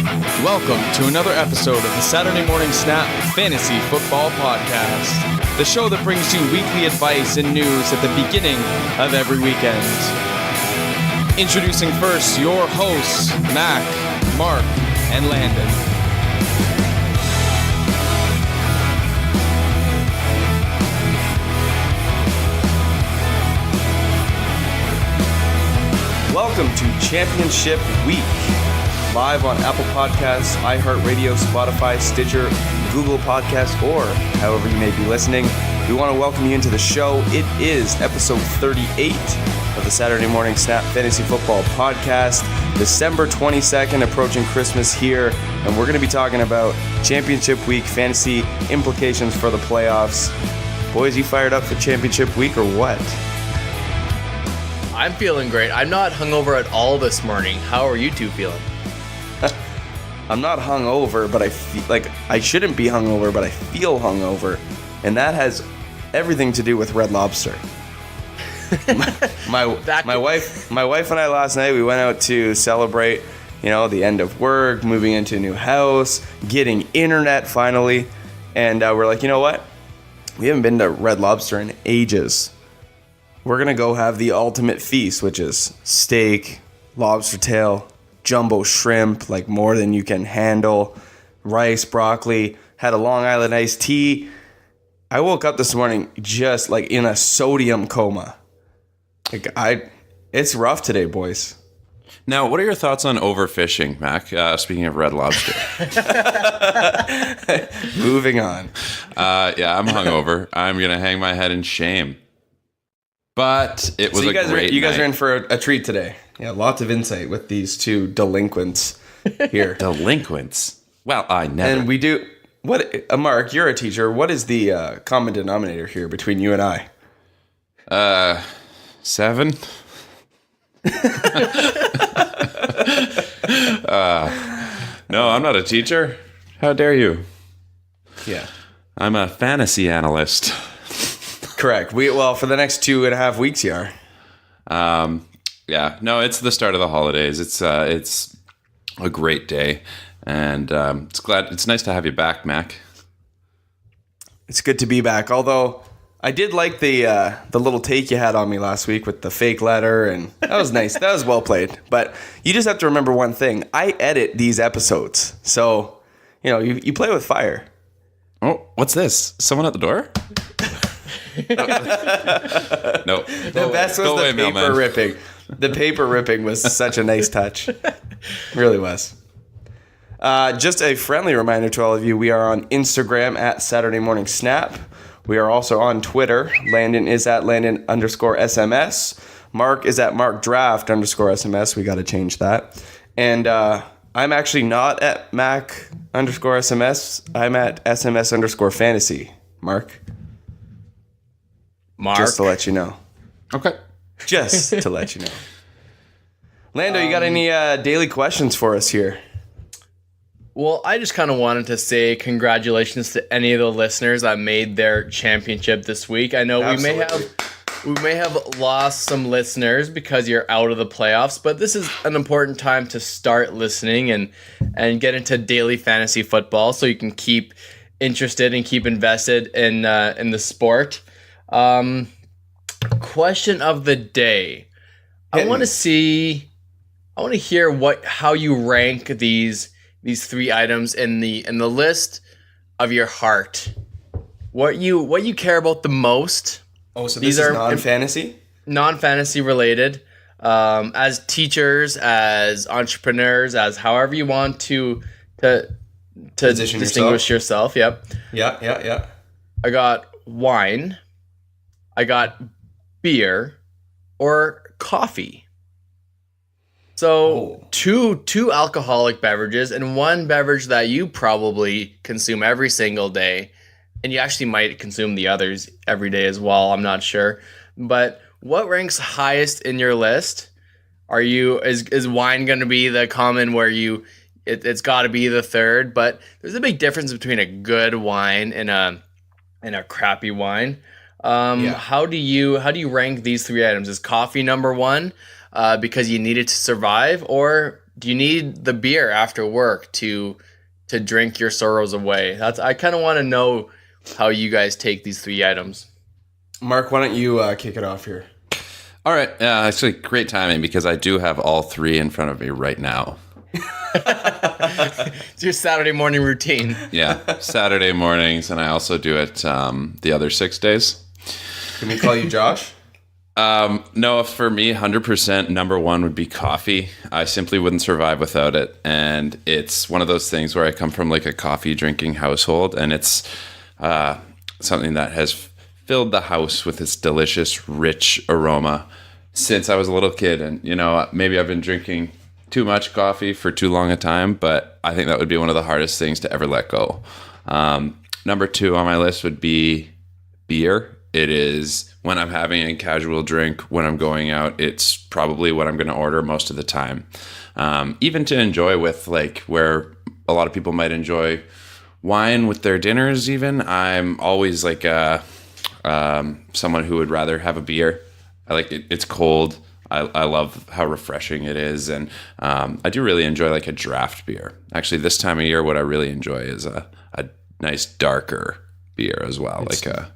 Welcome to another episode of the Saturday Morning Snap Fantasy Football Podcast, the show that brings you weekly advice and news at the beginning of every weekend. Introducing first your hosts, Mac, Mark, and Landon. Welcome to Championship Week. Live on Apple Podcasts, iHeartRadio, Spotify, Stitcher, Google Podcasts, or however you may be listening. We want to welcome you into the show. It is episode 38 of the Saturday Morning Snap Fantasy Football Podcast. December 22nd, approaching Christmas here, and we're going to be talking about Championship Week fantasy implications for the playoffs. Boys, you fired up for Championship Week or what? I'm feeling great. I'm not hungover at all this morning. How are you two feeling? I'm not hungover, but I feel like I shouldn't be hungover, but I feel hungover, and that has everything to do with Red Lobster. my wife and I last night, we went out to celebrate, the end of work, moving into a new house, getting internet finally, and we're like, you know what? We haven't been to Red Lobster in ages. We're gonna go have the ultimate feast, which is steak, lobster tail, jumbo shrimp, like more than you can handle, rice, broccoli, had a Long Island iced tea. I woke up this morning just like in a sodium coma. It's rough today, boys. Now, what are your thoughts on overfishing, Mac? Speaking of Red Lobster. Moving on. I'm hungover. I'm going to hang my head in shame. But it was a great night. You guys are in for a treat today. Yeah, lots of insight with these two delinquents here. Delinquents? Well, I never. And we do... Mark, you're a teacher. What is the common denominator here between you and I? 7? No, I'm not a teacher. How dare you? Yeah. I'm a fantasy analyst. Correct. For the next 2.5 weeks, you are. Yeah. No, it's the start of the holidays. It's a great day, and it's nice to have you back, Mac. It's good to be back. Although I did like the little take you had on me last week with the fake letter, and that was nice. That was well played. But you just have to remember one thing: I edit these episodes, so you play with fire. Oh, what's this? Someone at the door? No. The best was the paper ripping. The paper ripping was such a nice touch. Really was. Just a friendly reminder to all of you, we are on Instagram at Saturday Morning Snap. We are also on Twitter. Landon is at Landon_SMS. Mark is at MarkDraft_SMS. We got to change that. And I'm actually not at Mac_SMS. I'm at SMS_fantasy. Mark. Just to let you know. Okay. Just to let you know. Lando, you got any daily questions for us here? Well, I just kind of wanted to say congratulations to any of the listeners that made their championship this week. I know Absolutely. we may have lost some listeners because you're out of the playoffs, but this is an important time to start listening and get into daily fantasy football so you can keep interested and keep invested in the sport. Question of the day. I want to hear how you rank these 3 items in the list of your heart. What you care about the most. Oh, so these are non-fantasy? Non-fantasy related. As teachers, as entrepreneurs, as however you want to distinguish yourself. Yep. Yeah. I got wine. I got beer or coffee. So two alcoholic beverages and one beverage that you probably consume every single day. And you actually might consume the others every day as well. I'm not sure. But what ranks highest in your list? Is wine going to be the common where it's got to be the third? But there's a big difference between a good wine and a crappy wine. How do you rank these 3 items? Is coffee number 1 because you need it to survive, or do you need the beer after work to drink your sorrows away? I kind of want to know how you guys take these 3 items. Mark, why don't you kick it off here? All right. Actually, great timing because I do have all 3 in front of me right now. It's your Saturday morning routine. Yeah, Saturday mornings, and I also do it the other 6 days. Can we call you Josh? No, for me, 100% number 1 would be coffee. I simply wouldn't survive without it. And it's one of those things where I come from like a coffee drinking household, and it's something that has filled the house with its delicious, rich aroma since I was a little kid. And, maybe I've been drinking too much coffee for too long a time, but I think that would be one of the hardest things to ever let go. Number 2 on my list would be beer. It is when I'm having a casual drink, when I'm going out, it's probably what I'm going to order most of the time. Even to enjoy with like where a lot of people might enjoy wine with their dinners even, I'm always like someone who would rather have a beer. I like it. It's cold. I love how refreshing it is. And I do really enjoy like a draft beer. Actually, this time of year, what I really enjoy is a nice darker beer as well.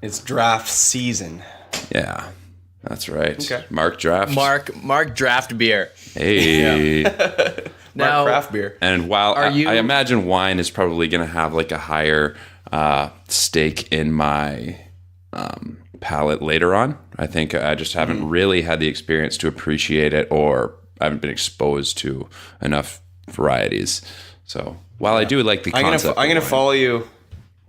It's draft season. Yeah, that's right. Okay. Mark Draft. Mark Draft beer. Hey. Now, Mark craft beer. And while I imagine wine is probably going to have like a higher stake in my palate later on, I think I just haven't really had the experience to appreciate it, or I haven't been exposed to enough varieties. So while I do like the concept, I'm gonna follow you.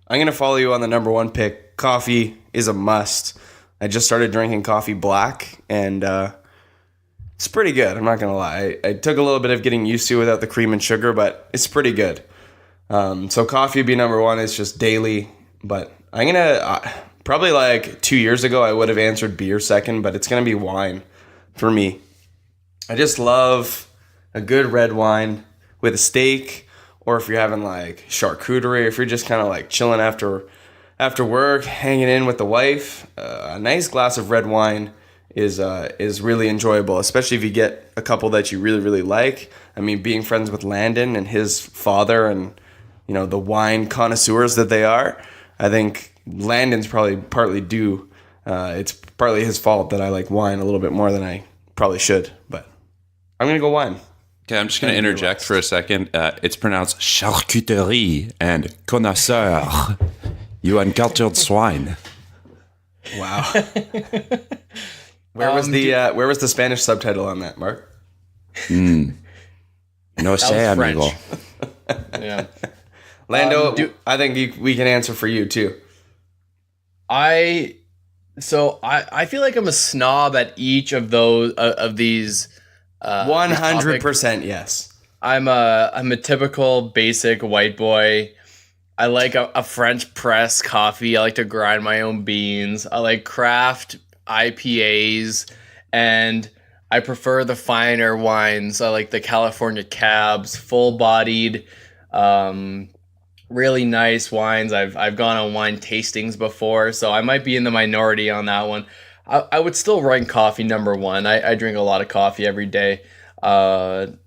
I'm gonna follow you on the number 1 pick. Coffee is a must. I just started drinking coffee black, and it's pretty good. I'm not gonna lie. I took a little bit of getting used to without the cream and sugar, but it's pretty good. So coffee would be number 1. It's just daily, but I'm gonna probably like 2 years ago I would have answered beer second, but it's gonna be wine for me. I just love a good red wine with a steak, or if you're having like charcuterie, if you're just kind of like chilling after work, hanging in with the wife, a nice glass of red wine is really enjoyable, especially if you get a couple that you really, really like. I mean, being friends with Landon and his father and, the wine connoisseurs that they are, I think Landon's probably partly due. It's partly his fault that I like wine a little bit more than I probably should, but I'm going to go wine. Okay, I'm just going to interject for a second. It's pronounced charcuterie and connoisseur. You uncultured swine. Wow. Where was the Spanish subtitle on that, Mark? No sé, amigo. Yeah. Lando, I think we can answer for you too. I feel like I'm a snob at each of those of these. 100% yes. I'm a typical basic white boy. I like a French press coffee. I like to grind my own beans. I like craft IPAs, and I prefer the finer wines. I like the California cabs, full-bodied, really nice wines. I've gone on wine tastings before, so I might be in the minority on that one. I would still rank coffee number 1. I drink a lot of coffee every day. And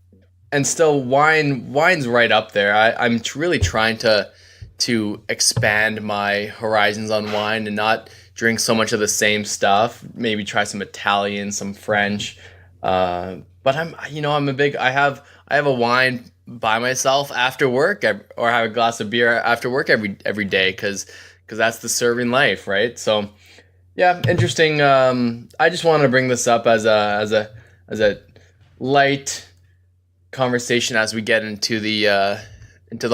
still wine's right up there. I'm really trying to expand my horizons on wine and not drink so much of the same stuff. Maybe try some Italian, some French. But I have a wine by myself after work, or have a glass of beer after work every day because that's the serving life, right? So yeah, interesting. I just wanted to bring this up as a light conversation as we get into the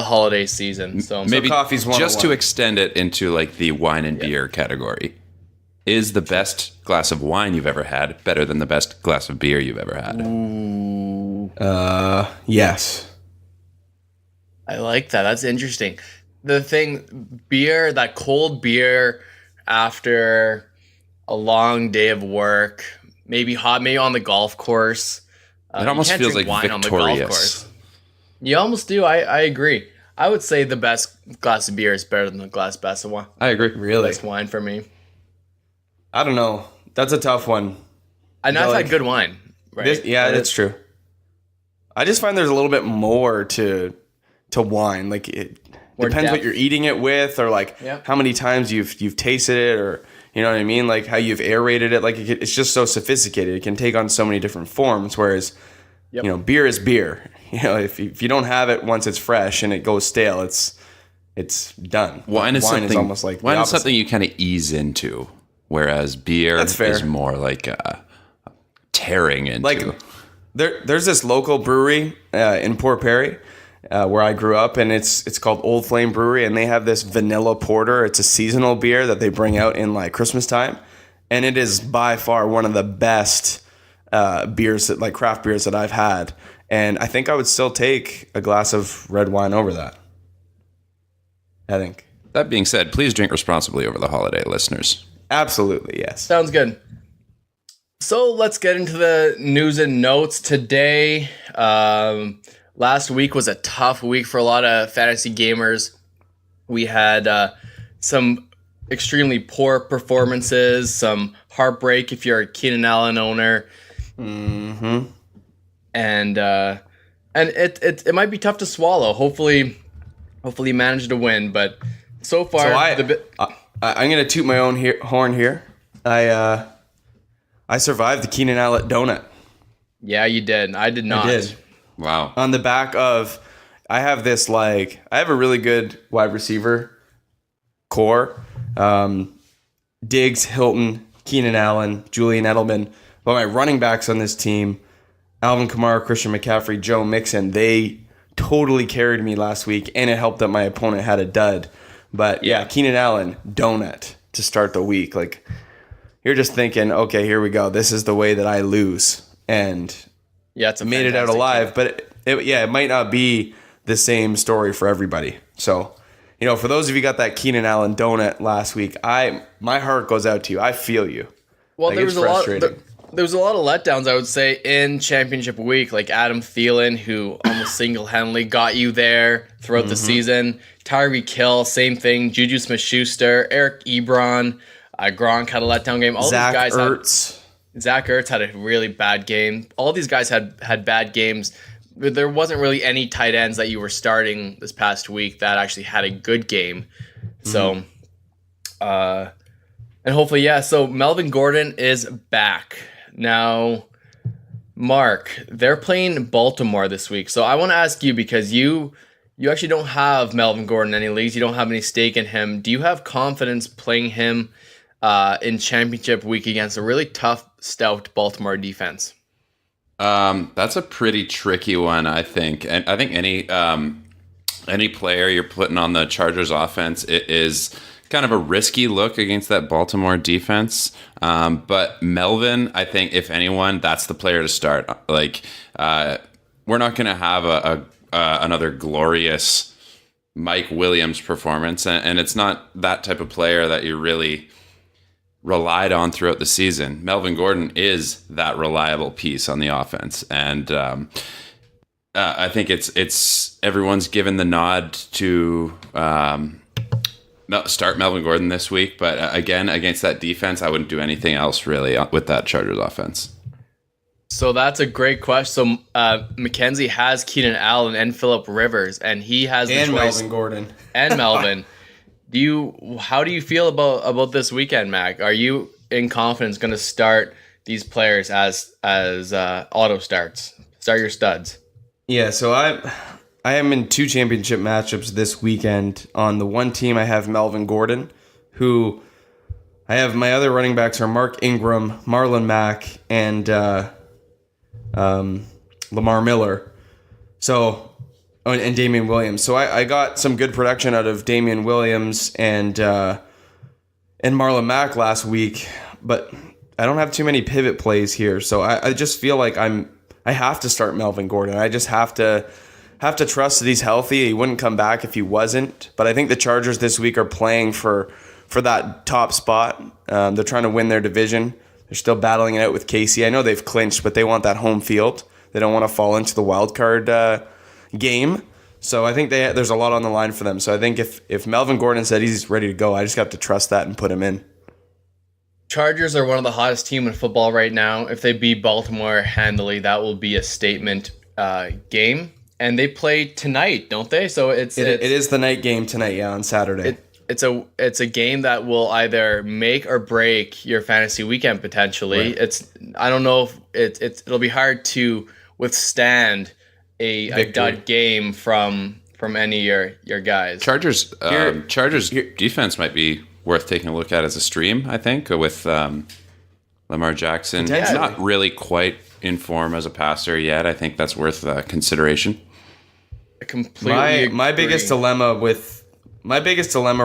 holiday season. So maybe coffee's just 101. to extend it into like the wine and beer category. Is the best glass of wine you've ever had better than the best glass of beer you've ever had? Ooh. Yes. I like that. That's interesting. The thing, beer, that cold beer after a long day of work, maybe hot, maybe on the golf course. It almost feels like victorious. You almost do. I agree. I would say the best glass of beer is better than the best of wine. I agree. Really? Best wine for me. I don't know. That's a tough one. And I've had good wine. Right? That's true. I just find there's a little bit more to wine. Like it More depends what depth. you're eating it with, or like Yep. how many times you've tasted it, or you know what I mean, like how you've aerated it. Like it's just so sophisticated. It can take on so many different forms. Whereas Yep. you know, beer is beer. You know, if you don't have it once it's fresh and it goes stale, it's done. Wine is something, almost like the wine is opposite. something you kind of ease into, whereas beer That's fair. is more like tearing into. Like there's this local brewery in Port Perry where I grew up, and it's called Old Flame Brewery, and they have this vanilla porter. It's a seasonal beer that they bring out in like Christmas time, and it is by far one of the best beers that, like, craft beers that I've had. And I think I would still take a glass of red wine over that. I think. That being said, please drink responsibly over the holiday, listeners. Absolutely, yes. Sounds good. So let's get into the news and notes today. Last week was a tough week for a lot of fantasy gamers. We had some extremely poor performances, some heartbreak if you're a Keenan Allen owner. Mm-hmm. And it might be tough to swallow. Hopefully you manage to win, but so far So I'm gonna toot my own horn here. I survived the Keenan Allen donut. yeah, you did. I did not. I did. Wow. On the back of, I have a really good wide receiver core. Diggs, Hilton, Keenan Allen, Julian Edelman. But my running backs on this team, Alvin Kamara, Christian McCaffrey, Joe Mixon, they totally carried me last week, and it helped that my opponent had a dud. But yeah, Keenan Allen, donut to start the week. Like, you're just thinking, okay, here we go. This is the way that I lose. And Yeah, it's a made it out fantastic alive, team. but it might not be the same story for everybody. So, you know, for those of you who got that Keenan Allen donut last week, my heart goes out to you. I feel you. Well, Like, there it's was a lot. frustrating. There was a lot of letdowns, I would say, in championship week. Like Adam Thielen, who almost single-handedly got you there throughout the season. Tyreek Hill, same thing. Juju Smith-Schuster, Eric Ebron, Gronk had a letdown game. All Zach these guys Ertz. Zach Ertz had a really bad game. All these guys had bad games. But there wasn't really any tight ends that you were starting this past week that actually had a good game. So, and hopefully, yeah. So Melvin Gordon is back. Now, Mark, they're playing Baltimore this week. So I want to ask you, because you actually don't have Melvin Gordon in any leagues. You don't have any stake in him. Do you have confidence playing him in championship week against a really tough, stout Baltimore defense? That's a pretty tricky one, I think. And I think any player you're putting on the Chargers offense, it is kind of a risky look against that Baltimore defense. But Melvin, I think if anyone, that's the player to start. Like, we're not going to have another glorious Mike Williams performance. And it's not that type of player that you really relied on throughout the season. Melvin Gordon is that reliable piece on the offense. And I think it's everyone's given the nod to start Melvin Gordon this week, but again, against that defense, I wouldn't do anything else really with that Chargers offense. So that's a great question. So Mackenzie has Keenan Allen and Phillip Rivers, and he has the And choice. Melvin Gordon. And Melvin. How do you feel about this weekend, Mac? Are you in confidence going to start these players as auto starts? Start your studs. Yeah, so I am in 2 championship matchups this weekend. On the one team, I have Melvin Gordon, who I have my other running backs are Mark Ingram, Marlon Mack, and Lamar Miller. And Damian Williams. So I got some good production out of Damian Williams and Marlon Mack last week, but I don't have too many pivot plays here. So I just feel like I have to start Melvin Gordon. I just have to trust that he's healthy. He wouldn't come back if he wasn't. But I think the Chargers this week are playing for that top spot. They're trying to win their division. They're still battling it out with Casey. I know they've clinched, but they want that home field. They don't want to fall into the wild card game. So I think there's a lot on the line for them. So I think if Melvin Gordon said he's ready to go, I just have to trust that and put him in. Chargers are one of the hottest teams in football right now. If they beat Baltimore handily, that will be a statement game, and they play tonight, don't they? So it is the night game tonight, yeah, on Saturday. It's a game that will either make or break your fantasy weekend potentially. Right. I don't know if it'll be hard to withstand a dud game from any of your guys. Chargers defense might be worth taking a look at as a stream, I think, with Lamar Jackson. He's not really quite in form as a passer yet. I think that's worth consideration. I completely my biggest dilemma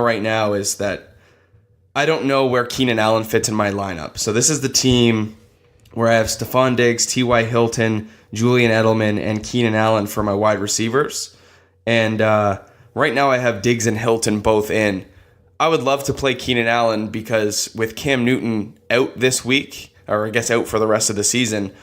right now is that I don't know where Keenan Allen fits in my lineup. So this is the team where I have Stephon Diggs, T.Y. Hilton, Julian Edelman, and Keenan Allen for my wide receivers. And right now I have Diggs and Hilton both in. I would love to play Keenan Allen because with Cam Newton out this week, or I guess out for the rest of the season,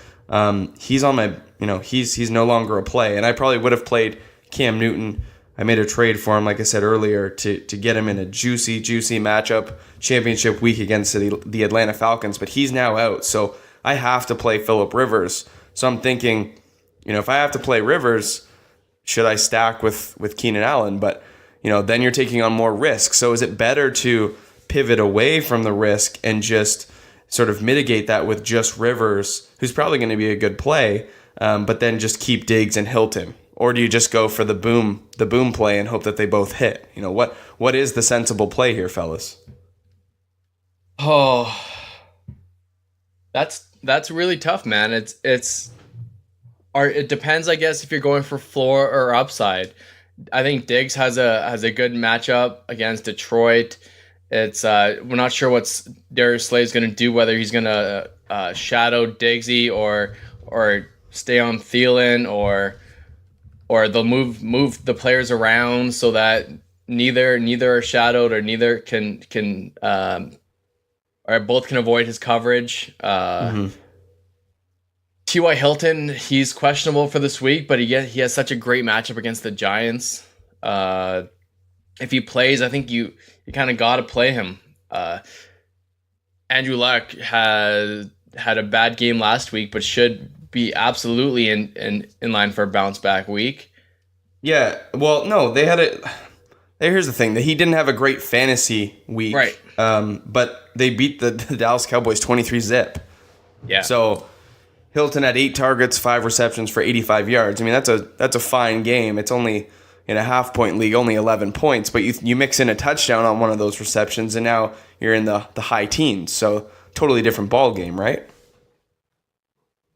he's on my, he's no longer a play. And I probably would have played Cam Newton. I made a trade for him, like I said earlier, to get him in a juicy matchup, championship week against the Atlanta Falcons. But he's now out, so I have to play Phillip Rivers. So I'm thinking, if I have to play Rivers, should I stack with Keenan Allen? But, then you're taking on more risk. So is it better to pivot away from the risk and just sort of mitigate that with just Rivers, who's probably going to be a good play, but then just keep Diggs and Hilton? Or do you just go for the boom play and hope that they both hit? What is the sensible play here, fellas? Oh, that's really tough, man. It depends, I guess, if you're going for floor or upside. I think Diggs has a good matchup against Detroit. It's we're not sure what Darius Slay is going to do, whether he's going to shadow Diggsy or stay on Thielen or they'll move the players around so that neither are shadowed or neither can or both can avoid his coverage. T.Y. Hilton, he's questionable for this week, but he has such a great matchup against the Giants. If he plays, I think you kind of got to play him. Andrew Luck had a bad game last week, but should be absolutely in line for a bounce back week. Yeah, well, no, they had it. Here's the thing: that he didn't have a great fantasy week, right? But they beat the Dallas Cowboys 23-0. Yeah. So Hilton had 8 targets, 5 receptions for 85 yards. I mean, that's a fine game. It's only in a half-point league, only 11 points, but you mix in a touchdown on one of those receptions, and now you're in the high teens. So totally different ball game, right?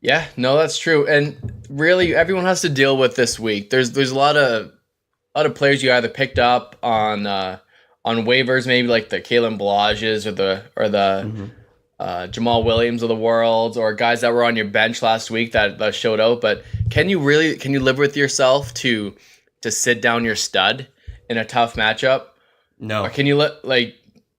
Yeah, no, that's true. And really, everyone has to deal with this week. There's a lot of players you either picked up on waivers, maybe like the Kalen Ballages or the Jamal Williams of the world, or guys that were on your bench last week that showed out. But can you live with yourself to sit down your stud in a tough matchup? No. Or can you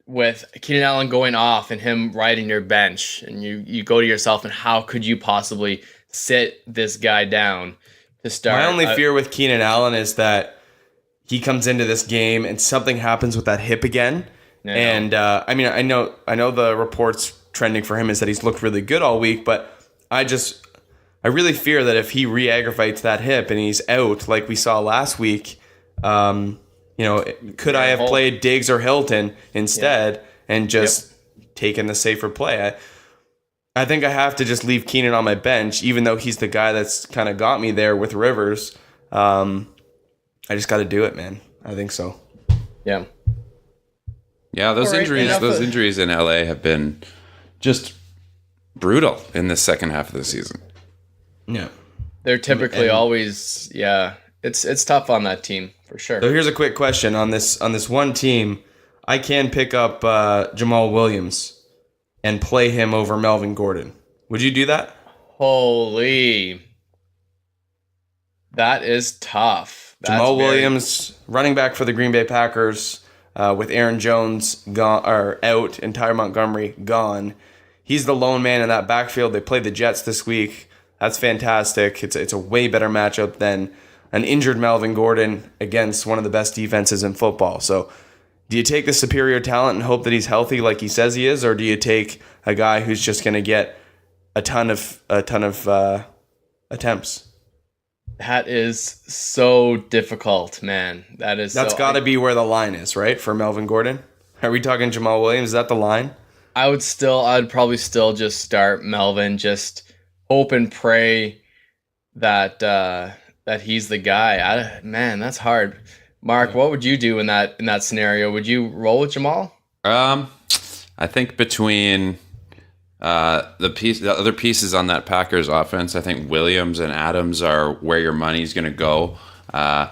with Keenan Allen going off and him riding your bench, and you go to yourself, and how could you possibly sit this guy down to start? My only fear with Keenan Allen is that he comes into this game and something happens with that hip again. No. And I know the reports trending for him is that he's looked really good all week, but I really fear that if he re-aggravates that hip and he's out like we saw last week, could I have played Diggs or Hilton instead and just taken the safer play? I think I have to just leave Keenan on my bench, even though he's the guy that's kind of got me there with Rivers. I just got to do it, man. I think so. Yeah. Yeah, those injuries in LA have been just brutal in the second half of the season. Yeah. They're typically always, it's tough on that team for sure. So here's a quick question on this one team. I can pick up Jamal Williams and play him over Melvin Gordon. Would you do that? Holy. That is tough. Jamal Williams, running back for the Green Bay Packers, with Aaron Jones out and Tyler Montgomery gone. He's the lone man in that backfield. They played the Jets this week. That's fantastic. It's a way better matchup than an injured Melvin Gordon against one of the best defenses in football. So do you take the superior talent and hope that he's healthy like he says he is, or do you take a guy who's just going to get a ton of attempts? That is so difficult, man. That's got to be where the line is, right? For Melvin Gordon. Are we talking Jamal Williams? Is that the line? I'd probably still just start Melvin. Just hope and pray that that he's the guy. Man, that's hard. Mark, what would you do in that scenario? Would you roll with Jamal? I think between the other pieces on that Packers offense, I think Williams and Adams are where your money's going to go. I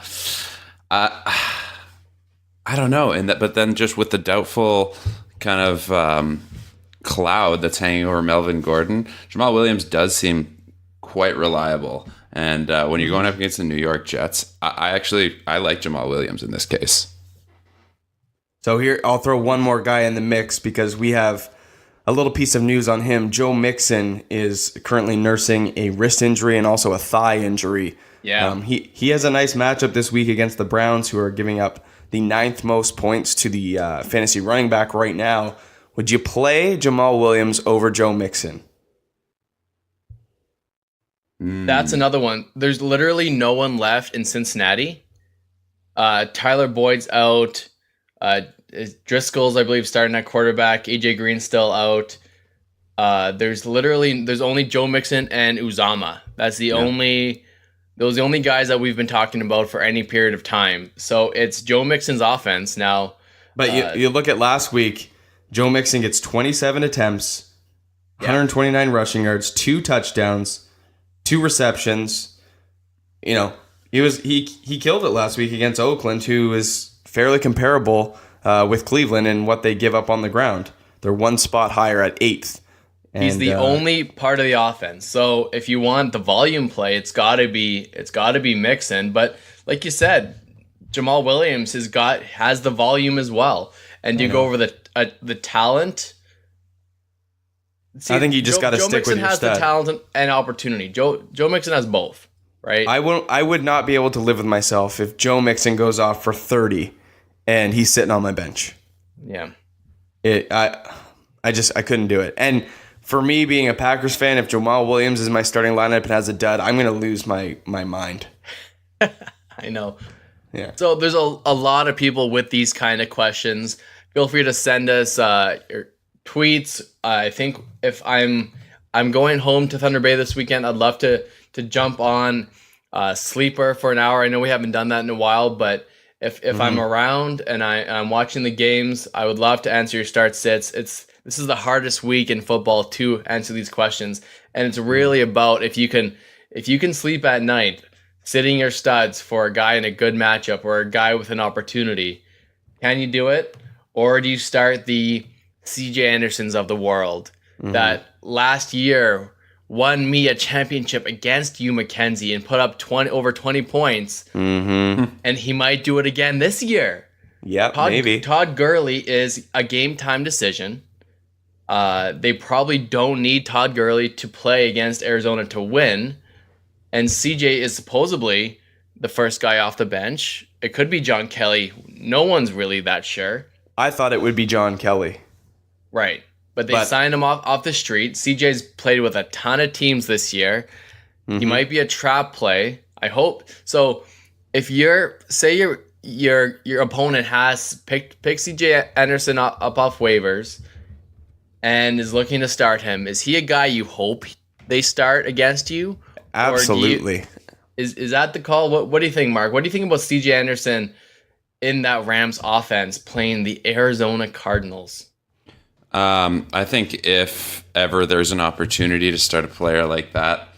don't know, but then just with the doubtful kind of cloud that's hanging over Melvin Gordon, Jamal Williams does seem quite reliable. And when you're going up against the New York Jets, I like Jamal Williams in this case. So here, I'll throw one more guy in the mix because we have a little piece of news on him. Joe Mixon is currently nursing a wrist injury and also a thigh injury. Yeah. He has a nice matchup this week against the Browns, who are giving up the 9th most points to the fantasy running back right now. Would you play Jamal Williams over Joe Mixon? That's another one. There's literally no one left in Cincinnati. Tyler Boyd's out. Driscoll's, I believe, starting at quarterback. AJ Green's still out. There's only Joe Mixon and Uzama. That's the only guys that we've been talking about for any period of time. So it's Joe Mixon's offense now. But you look at last week, Joe Mixon gets 27 attempts, 129 rushing yards, 2 touchdowns, 2 receptions. You know, he killed it last week against Oakland, who is fairly comparable with Cleveland in what they give up on the ground. They're one spot higher at 8th. And he's the only part of the offense. So if you want the volume play, it's gotta be Mixon. But like you said, Jamal Williams has the volume as well. And you go over the talent. See, I think you just got to stick with your Joe Mixon has the talent and opportunity. Joe Mixon has both, right? I would not be able to live with myself if Joe Mixon goes off for 30 and he's sitting on my bench. Yeah. I couldn't do it. And for me being a Packers fan, if Jamal Williams is my starting lineup and has a dud, I'm going to lose my mind. I know. Yeah. So there's a lot of people with these kind of questions. Feel free to send us your tweets. I think if I'm going home to Thunder Bay this weekend, I'd love to jump on Sleeper for an hour. I know we haven't done that in a while, but if I'm around and I'm watching the games, I would love to answer your start sits. This is the hardest week in football to answer these questions, and it's really about if you can sleep at night, sitting your studs for a guy in a good matchup or a guy with an opportunity. Can you do it, or do you start the CJ Andersons of the world that last year won me a championship against Hugh McKenzie and put up over 20 points, and he might do it again this year? Yeah, maybe. Todd Gurley is a game time decision. They probably don't need Todd Gurley to play against Arizona to win, and CJ is supposedly the first guy off the bench. It could be John Kelly. No one's really that sure. I thought it would be John Kelly. Right. But they signed him off the street. CJ's played with a ton of teams this year. He might be a trap play. I hope. So if your opponent has picked CJ Anderson up off waivers and is looking to start him, is he a guy you hope they start against you? Absolutely. Is that the call? What do you think, Mark? What do you think about CJ Anderson in that Rams offense playing the Arizona Cardinals? I think if ever there's an opportunity to start a player like that,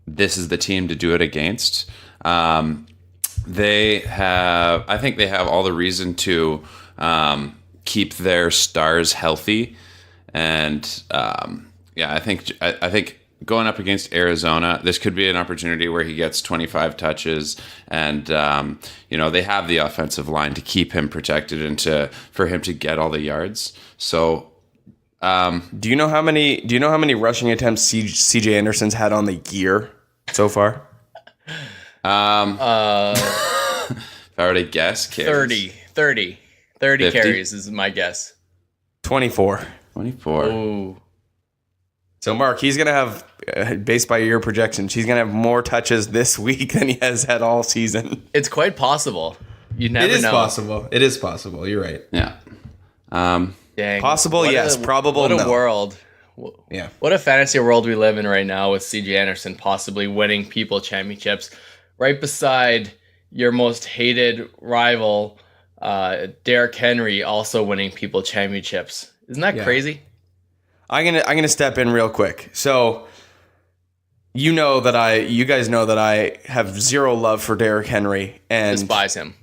this is the team to do it against. I think they have all the reason to keep their stars healthy, and I think going up against Arizona, this could be an opportunity where he gets 25 touches, and they have the offensive line to keep him protected and for him to get all the yards. So. Do you know how many rushing attempts CJ Anderson's had on the year so far? If I were to guess, carries. 30 50? carries is my guess. 24. Ooh. So, Mark, he's going to have, based by your projections, he's going to have more touches this week than he has had all season. It's quite possible. You never know. It is possible. It is possible. You're right. Yeah. Dang. Possible, yes. Probable, no. What a world. Yeah. What a fantasy world we live in right now with CJ Anderson possibly winning people championships right beside your most hated rival, Derrick Henry, also winning people championships. Isn't that crazy? I'm gonna step in real quick. So, you guys know that I have zero love for Derrick Henry and despise him.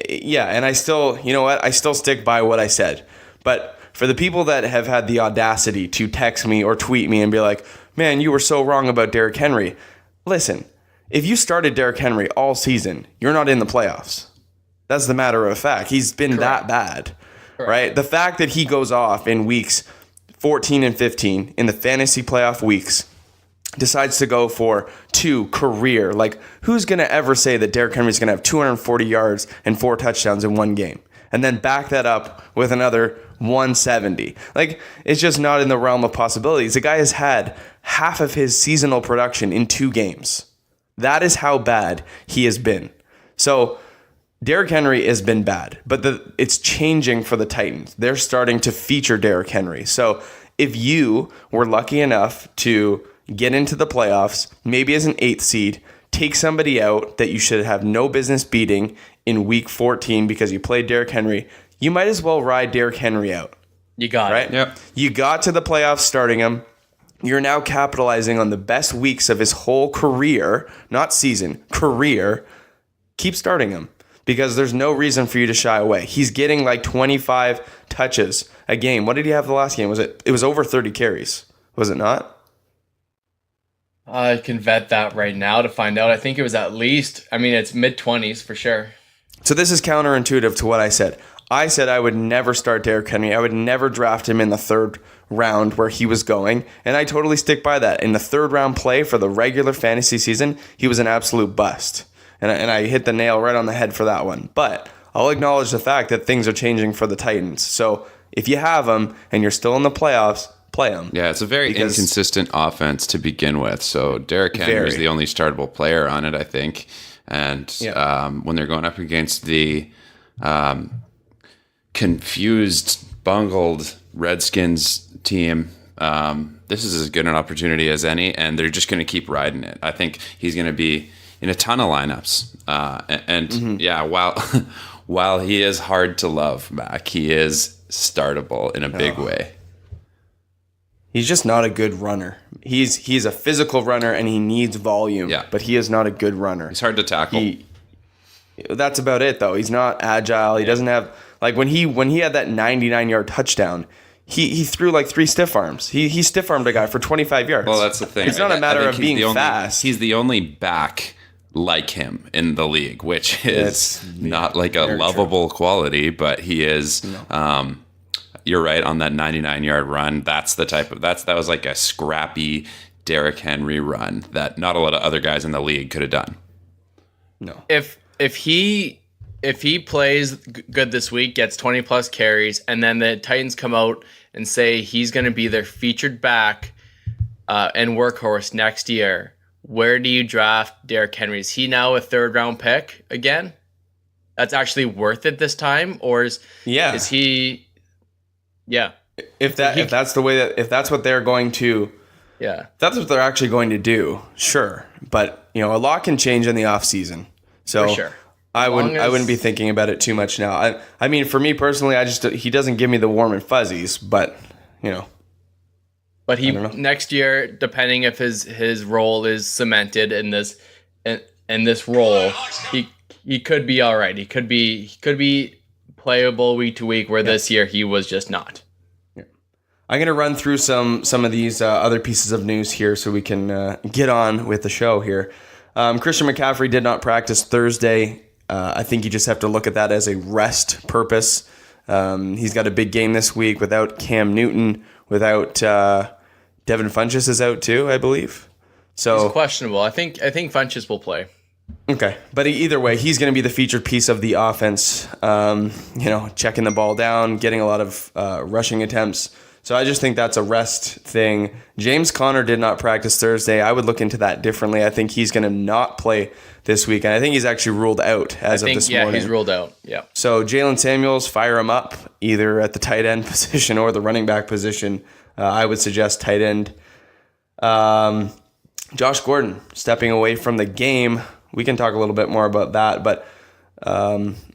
Yeah, and I still, you know what? I still stick by what I said. But for the people that have had the audacity to text me or tweet me and be like, "Man, you were so wrong about Derrick Henry." Listen, if you started Derrick Henry all season, you're not in the playoffs. That's the matter of fact. He's been that bad, right? The fact that he goes off in weeks 14 and 15 in the fantasy playoff weeks, decides to go for 2 career. Like, who's going to ever say that Derrick Henry's going to have 240 yards and 4 touchdowns in one game? And then back that up with another 170. Like, it's just not in the realm of possibilities. The guy has had half of his seasonal production in 2 games. That is how bad he has been. So, Derrick Henry has been bad, but it's changing for the Titans. They're starting to feature Derrick Henry. So if you were lucky enough to get into the playoffs, maybe as an 8th seed, take somebody out that you should have no business beating in week 14 because you played Derrick Henry, you might as well ride Derrick Henry out. You got it. Yep. You got to the playoffs starting him. You're now capitalizing on the best weeks of his whole career, not season, career. Keep starting him. Because there's no reason for you to shy away. He's getting like 25 touches a game. What did he have the last game? It was over 30 carries, was it not? I can vet that right now to find out. I think it was at least, it's mid-20s for sure. So this is counterintuitive to what I said. I said I would never start Derrick Henry. I would never draft him in the 3rd round where he was going. And I totally stick by that. In the 3rd round play for the regular fantasy season, he was an absolute bust. And I hit the nail right on the head for that one. But I'll acknowledge the fact that things are changing for the Titans. So if you have them and you're still in the playoffs, play them. Yeah, it's a very inconsistent offense to begin with. So Derrick Henry is the only startable player on it, I think. And when they're going up against the confused, bungled Redskins team, this is as good an opportunity as any, and they're just going to keep riding it. I think he's going to be in a ton of lineups. While he is hard to love, Mac, he is startable in a big way. He's just not a good runner. He's a physical runner and he needs volume, but he is not a good runner. He's hard to tackle. That's about it, though. He's not agile. He doesn't have, like, when he had that 99-yard touchdown, he threw like 3 stiff arms. He stiff armed a guy for 25 yards. Well, that's the thing. It's not a matter of being fast. He's the only back like him in the league, which is not like a lovable quality, but he is. No. You're right on that 99-yard run. That's the type of that was like a scrappy Derrick Henry run that not a lot of other guys in the league could have done. No. If he plays good this week, gets 20 plus carries, and then the Titans come out and say he's going to be their featured back and workhorse next year, where do you draft Derrick Henry? Is he now a 3rd round pick again? That's actually worth it this time, or is he? Yeah. If that's what they're going to, that's what they're actually going to do. Sure, but a lot can change in the off season. So for sure. I wouldn't be thinking about it too much now. I mean, for me personally, he doesn't give me the warm and fuzzies, but But he next year, depending if his role is cemented in this role, he could be all right. He could be playable week to week. Where this year he was just not. Yeah. I'm gonna run through some of these other pieces of news here so we can get on with the show here. Christian McCaffrey did not practice Thursday. I think you just have to look at that as a rest purpose. He's got a big game this week without Cam Newton, without Devin Funchess is out too, I believe. So he's questionable. I think Funchess will play. Okay, but either way, he's going to be the featured piece of the offense. Checking the ball down, getting a lot of rushing attempts. So I just think that's a rest thing. James Conner did not practice Thursday. I would look into that differently. I think he's going to not play this week, and I think he's actually ruled out as of this morning. Yeah, he's ruled out. Yeah. So Jalen Samuels, fire him up either at the tight end position or the running back position. I would suggest tight end. Josh Gordon stepping away from the game. We can talk a little bit more about that, but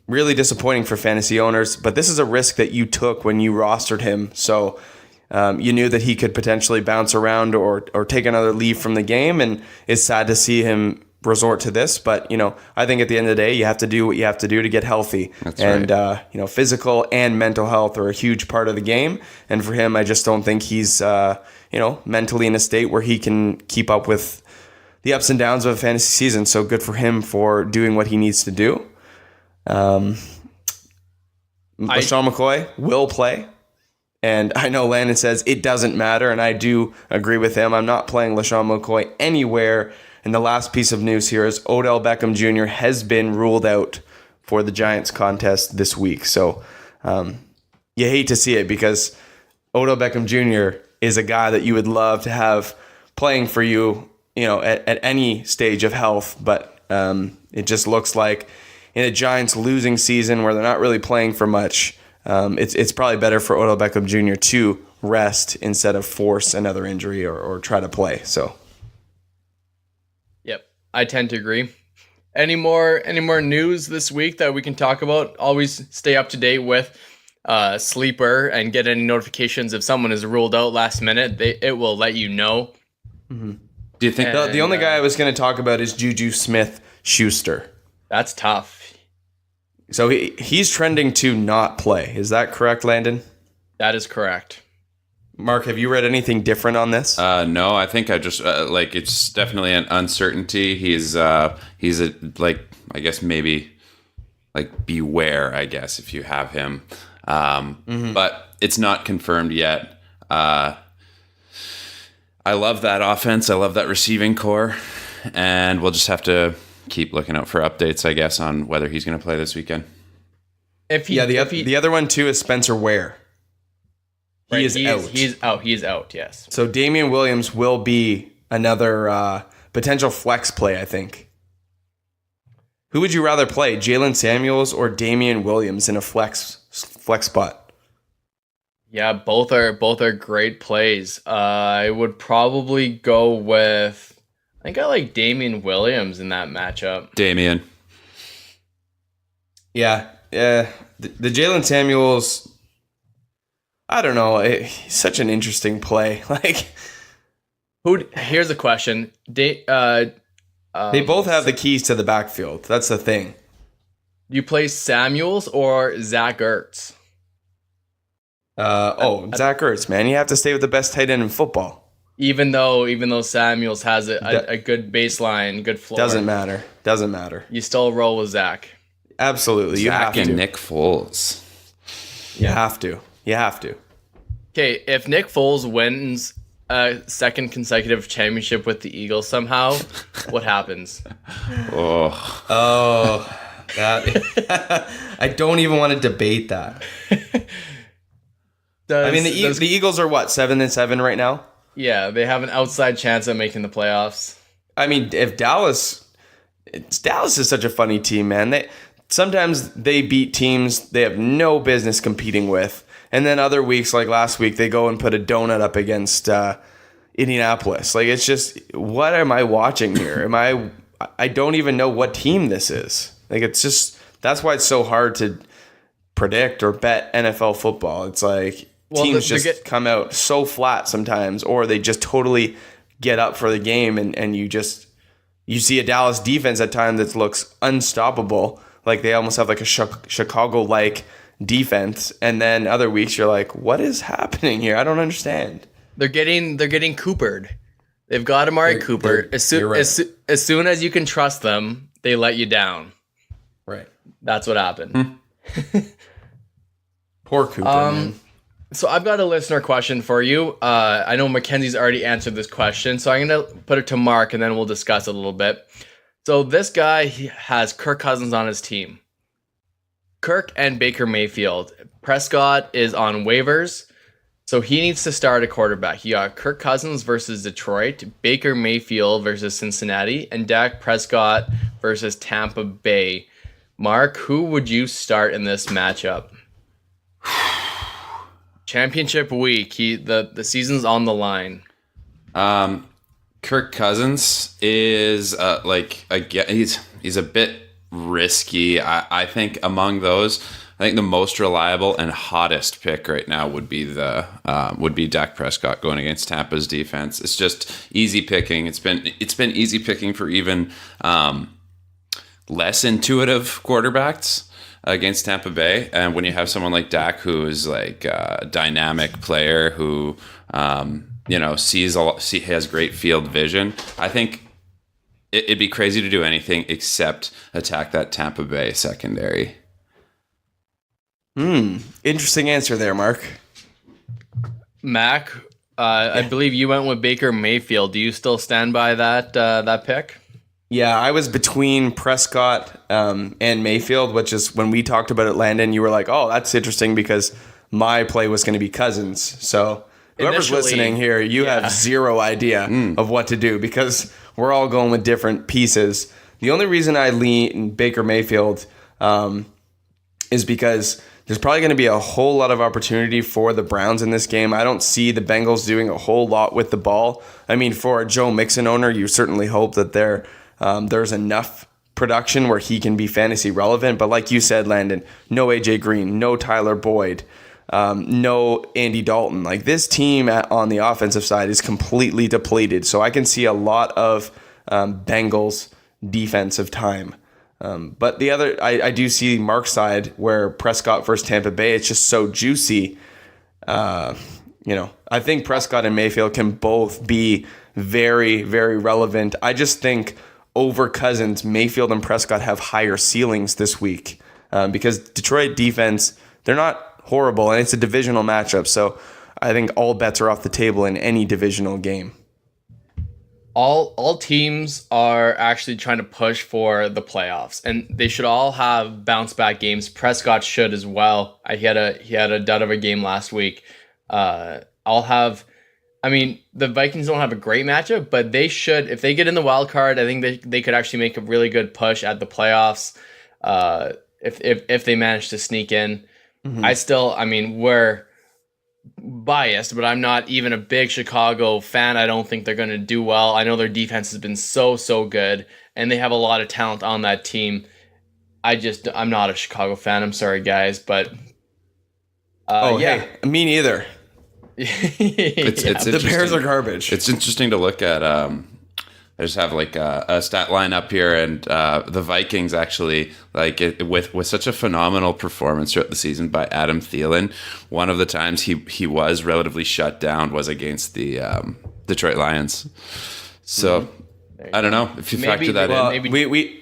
really disappointing for fantasy owners. But this is a risk that you took when you rostered him. So you knew that he could potentially bounce around or take another leave from the game, and it's sad to see him resort to this. But, I think at the end of the day, you have to do what you have to do to get healthy. That's and, right. Physical and mental health are a huge part of the game. And for him, I just don't think he's, mentally in a state where he can keep up with the ups and downs of a fantasy season. So good for him for doing what he needs to do. LaShawn McCoy will play. And I know Landon says it doesn't matter, and I do agree with him. I'm not playing LaShawn McCoy anywhere. And the last piece of news here is Odell Beckham Jr. has been ruled out for the Giants contest this week. So you hate to see it because Odell Beckham Jr. is a guy that you would love to have playing for you, at any stage of health. But it just looks like in a Giants losing season where they're not really playing for much, it's probably better for Odell Beckham Jr. to rest instead of force another injury or try to play. So, yep, I tend to agree. Any more news this week that we can talk about? Always stay up to date with Sleeper and get any notifications if someone is ruled out last minute. It will let you know. Mm-hmm. Do you think the only guy I was going to talk about is Juju Smith-Schuster? That's tough. So he's trending to not play. Is that correct, Landon? That is correct. Mark, have you read anything different on this? No, I think I just it's definitely an uncertainty. He's I guess maybe beware, I guess, if you have him. But it's not confirmed yet. I love that offense. I love that receiving core, and we'll just have to keep looking out for updates, I guess, on whether he's going to play this weekend. The other one too is Spencer Ware. He is out. He's out. Yes. So Damian Williams will be another potential flex play, I think. Who would you rather play, Jalen Samuels or Damian Williams in a flex spot? Yeah, both are great plays. I would probably go with. I think I like Damian Williams in that matchup. Damian. Yeah. The Jalen Samuels, I don't know. He's such an interesting play. Here's a question. They both have the keys to the backfield. That's the thing. Do you play Samuels or Zach Ertz? Zach Ertz, man. You have to stay with the best tight end in football. Even though Samuels has a good baseline, good floor. Doesn't matter. You still roll with Zach. Absolutely. You have Zach to. and Nick Foles. You have to. Okay, if Nick Foles wins a second consecutive championship with the Eagles somehow, what happens? That I don't even want to debate that. The Eagles are what, 7-7 right now? Yeah, they have an outside chance at making the playoffs. I mean, if Dallas is such a funny team, man. Sometimes they beat teams they have no business competing with, and then other weeks, like last week, they go and put a donut up against Indianapolis. It's just, what am I watching here? I don't even know what team this is. It's just, that's why it's so hard to predict or bet NFL football. It's teams just come out so flat sometimes, or they just totally get up for the game, and you see a Dallas defense at times that looks unstoppable. They almost have a Chicago-like defense, and then other weeks you're like, what is happening here? I don't understand. They're getting Coopered. They've got Amari Cooper. As soon as you can trust them, they let you down. Right. That's what happened. Poor Cooper, man. So I've got a listener question for you. I know Mackenzie's already answered this question, so I'm going to put it to Mark, and then we'll discuss it a little bit. So this guy, he has Kirk Cousins on his team. Kirk and Baker Mayfield. Prescott is on waivers. So he needs to start a quarterback. You got Kirk Cousins versus Detroit, Baker Mayfield versus Cincinnati, and Dak Prescott versus Tampa Bay. Mark, who would you start in this matchup? Championship week. The season's on the line. Kirk Cousins is he's a bit risky. I think among those, I think the most reliable and hottest pick right now would be Dak Prescott going against Tampa's defense. It's just easy picking. It's been easy picking for even less intuitive quarterbacks against Tampa Bay. And when you have someone like Dak, who is like a dynamic player who has great field vision, I think it'd be crazy to do anything except attack that Tampa Bay secondary. Interesting answer there, Mark. Mac, I believe you went with Baker Mayfield. Do you still stand by that pick? Yeah, I was between Prescott and Mayfield, which is when we talked about it, Landon, you were like, oh, that's interesting because my play was going to be Cousins. So whoever's listening here, you have zero idea of what to do because we're all going with different pieces. The only reason I lean Baker Mayfield is because there's probably going to be a whole lot of opportunity for the Browns in this game. I don't see the Bengals doing a whole lot with the ball. I mean, for a Joe Mixon owner, you certainly hope that there's enough production where he can be fantasy relevant. But like you said, Landon, no AJ Green, no Tyler Boyd, no Andy Dalton. Like this team on the offensive side is completely depleted. So I can see a lot of Bengals defensive time. But the other, I do see Mark's side where Prescott versus Tampa Bay, it's just so juicy. I think Prescott and Mayfield can both be very, very relevant. I just think over Cousins, Mayfield and Prescott have higher ceilings this week because Detroit defense, they're not horrible, and it's a divisional matchup. So I think all bets are off the table in any divisional game. All teams are actually trying to push for the playoffs, and they should all have bounce back games. Prescott should as well. He had a dud of a game last week. The Vikings don't have a great matchup, but they should, if they get in the wild card, I think they could actually make a really good push at the playoffs. If they manage to sneak in. We're biased, but I'm not even a big Chicago fan. I don't think they're going to do well. I know their defense has been so good, and they have a lot of talent on that team. I'm not a Chicago fan. I'm sorry, guys, but hey, me neither. It's the Bears are garbage. It's interesting to look at. I just have like a stat line up here, and the Vikings actually, with such a phenomenal performance throughout the season by Adam Thielen, one of the times he was relatively shut down was against the Detroit Lions. So I don't know if you factor that in.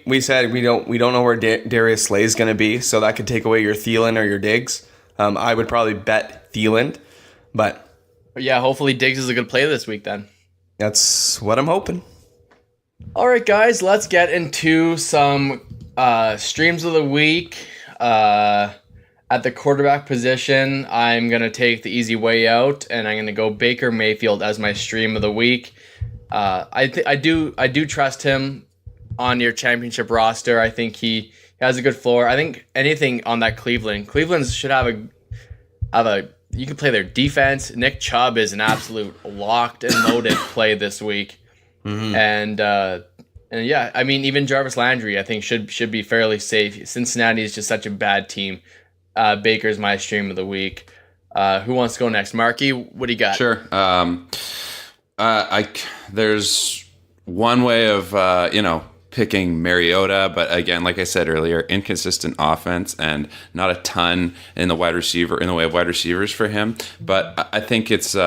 We said we don't know where Darius Slay is going to be, so that could take away your Thielen or your Diggs. I would probably bet Thielen, but yeah, hopefully Diggs is a good play this week then. That's what I'm hoping. All right, guys, let's get into some streams of the week. At the quarterback position, I'm going to take the easy way out, and I'm going to go Baker Mayfield as my stream of the week. I do trust him on your championship roster. I think he has a good floor. I think anything on that Cleveland should have a you can play their defense. Nick Chubb is an absolute locked and loaded play this week. Mm-hmm. And yeah, I mean, even Jarvis Landry, I think should be fairly safe. Cincinnati is just such a bad team. Baker's my stream of the week. Who wants to go next? Marky, what do you got? Sure. There's one way of picking Mariota, but again, like I said earlier, inconsistent offense and not a ton in the way of wide receivers for him. But I think it's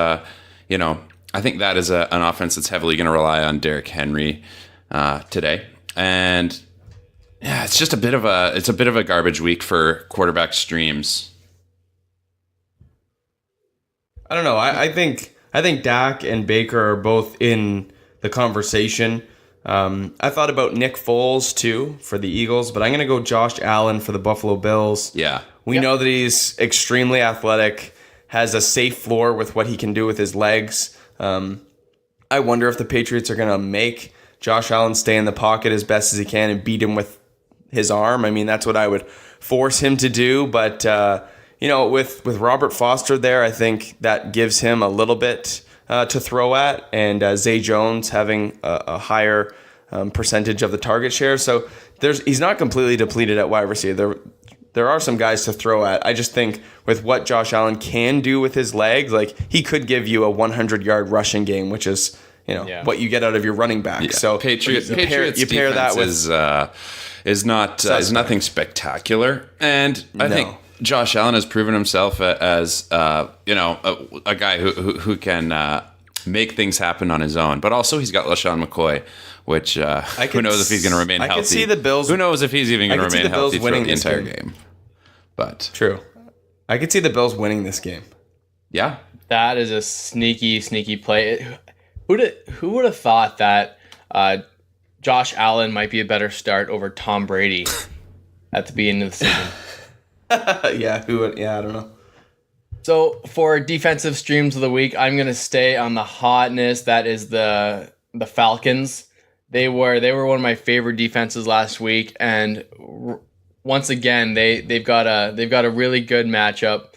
I think that is an offense that's heavily going to rely on Derrick Henry today, and yeah, it's a bit of a garbage week for quarterback streams. I don't know. I think Dak and Baker are both in the conversation. I thought about Nick Foles too for the Eagles, but I'm going to go Josh Allen for the Buffalo Bills. Yeah, we know that he's extremely athletic. has a safe floor with what he can do with his legs. I wonder if the Patriots are going to make Josh Allen stay in the pocket as best as he can and beat him with his arm. I mean, that's what I would force him to do. But, with Robert Foster there, I think that gives him a little bit to throw at. And Zay Jones having a higher percentage of the target share. So he's not completely depleted at wide receiver. There are some guys to throw at. I just think with what Josh Allen can do with his legs, like he could give you a 100-yard rushing game, which is what you get out of your running back. Yeah. So Patriots you pair that with is nothing spectacular, and I think Josh Allen has proven himself as a guy who can make things happen on his own. But also he's got LaShawn McCoy, which who knows if he's going to remain healthy. I could see the Bills. Who knows if he's even going to remain healthy throughout the entire game. But true, I could see the Bills winning this game. Yeah, that is a sneaky play. Who would have thought that Josh Allen might be a better start over Tom Brady at the beginning of the season? Yeah, who would? Yeah, I don't know. So for defensive streams of the week, I'm gonna stay on the hotness that is the Falcons. They were one of my favorite defenses last week, and once again they've got a really good matchup.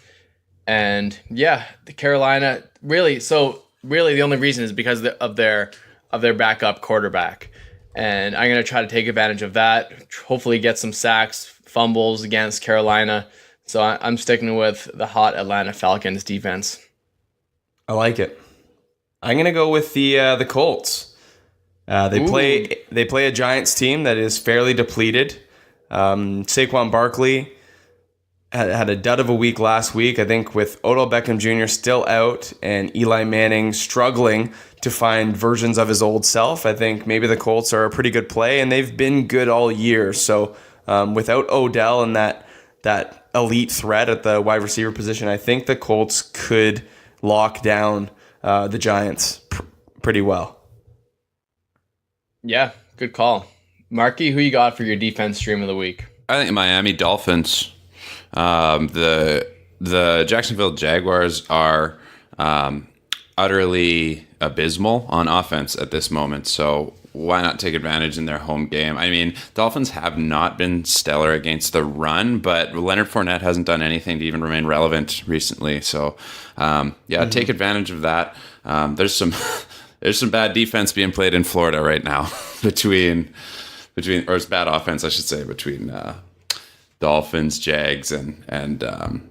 And yeah, the Carolina really the only reason is because of their backup quarterback, and I'm gonna try to take advantage of that. Hopefully, get some sacks, fumbles against Carolina. So I'm sticking with the hot Atlanta Falcons defense. I like it. I'm gonna go with the Colts. They play a Giants team that is fairly depleted. Saquon Barkley had a dud of a week last week. I think with Odell Beckham Jr. still out and Eli Manning struggling to find versions of his old self, I think maybe the Colts are a pretty good play, and they've been good all year. So without Odell and that elite threat at the wide receiver position, I think the Colts could lock down the Giants pretty well. Yeah, good call. Marky, who you got for your defense stream of the week? I think Miami Dolphins. The Jacksonville Jaguars are utterly abysmal on offense at this moment, so why not take advantage in their home game? I mean, Dolphins have not been stellar against the run, but Leonard Fournette hasn't done anything to even remain relevant recently. So, take advantage of that. There's some bad defense being played in Florida right now between or it's bad offense, I should say, between Dolphins, Jags, and an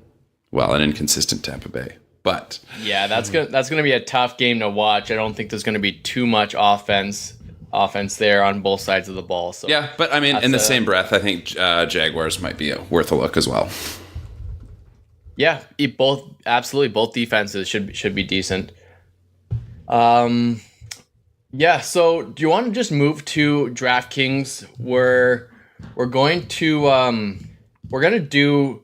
inconsistent Tampa Bay. But yeah, that's gonna be a tough game to watch. I don't think there's gonna be too much offense there on both sides of the ball. So yeah, but I mean, in the same breath, I think Jaguars might be worth a look as well. Yeah, both defenses should be decent. Yeah. So do you want to just move to DraftKings? We're going to do.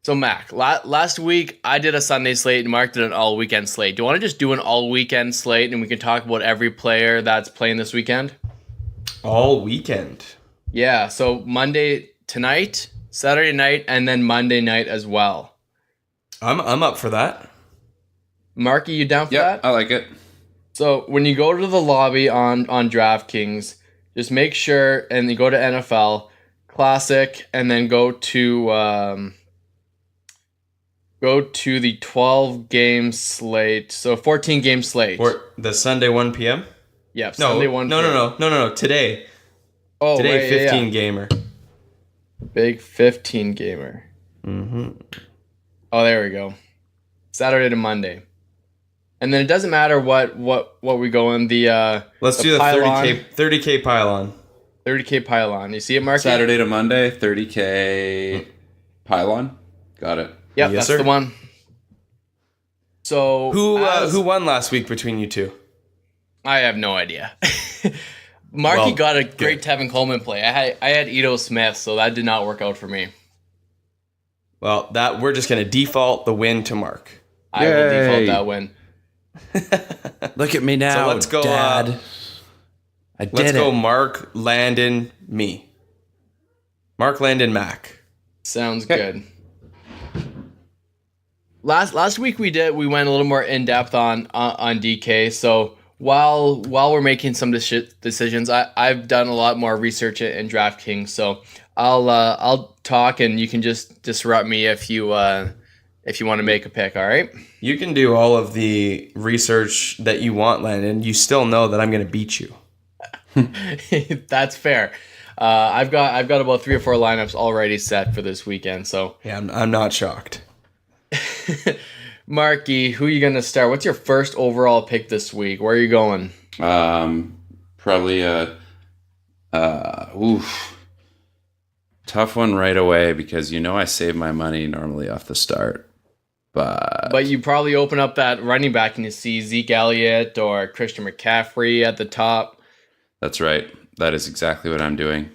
So Mac, last week I did a Sunday slate and Mark did an all weekend slate. Do you want to just do an all weekend slate and we can talk about every player that's playing this weekend? All weekend. Yeah. So Monday tonight, Saturday night, and then Monday night as well. I'm up for that. Marky, you down for that? I like it. So when you go to the lobby on DraftKings, just make sure and you go to NFL Classic and then go to the 12-game slate. So 14-game slate. Or the Sunday 1 p.m.? Yep, No, Sunday 1 p.m. No. Today. Oh, today, right, 15 gamer. Big 15 gamer. Mm-hmm. Oh, there we go. Saturday to Monday. And then it doesn't matter what we go in the let's do the 30K pylon. 30K pylon. You see it, Mark? Saturday to Monday, 30K pylon. Got it. Yep, Yes, that's sir. the one. So who won last week between you two? I have no idea. Marky got a great good. Tevin Coleman play. I had Ito Smith, so that did not work out for me. Well, we're just gonna default the win to Mark. I will default that win. Look at me now, So let's go, Dad. Let's go Mark, Landon, me. Mark, Landon, Mac. Sounds good. Last week we went a little more in depth on DK. So while we're making some decisions, I've done a lot more research in DraftKings. So I'll talk and you can just disrupt me if you want to make a pick. All right. You can do all of the research that you want, Landon. You still know that I'm going to beat you. That's fair. I've got about 3 or 4 lineups already set for this weekend. So yeah, I'm not shocked. Marky, who are you gonna start? What's your first overall pick this week? Where are you going? Probably tough one right away because I save my money normally off the start. But you probably open up that running back and you see Zeke Elliott or Christian McCaffrey at the top. That's right. That is exactly what I'm doing.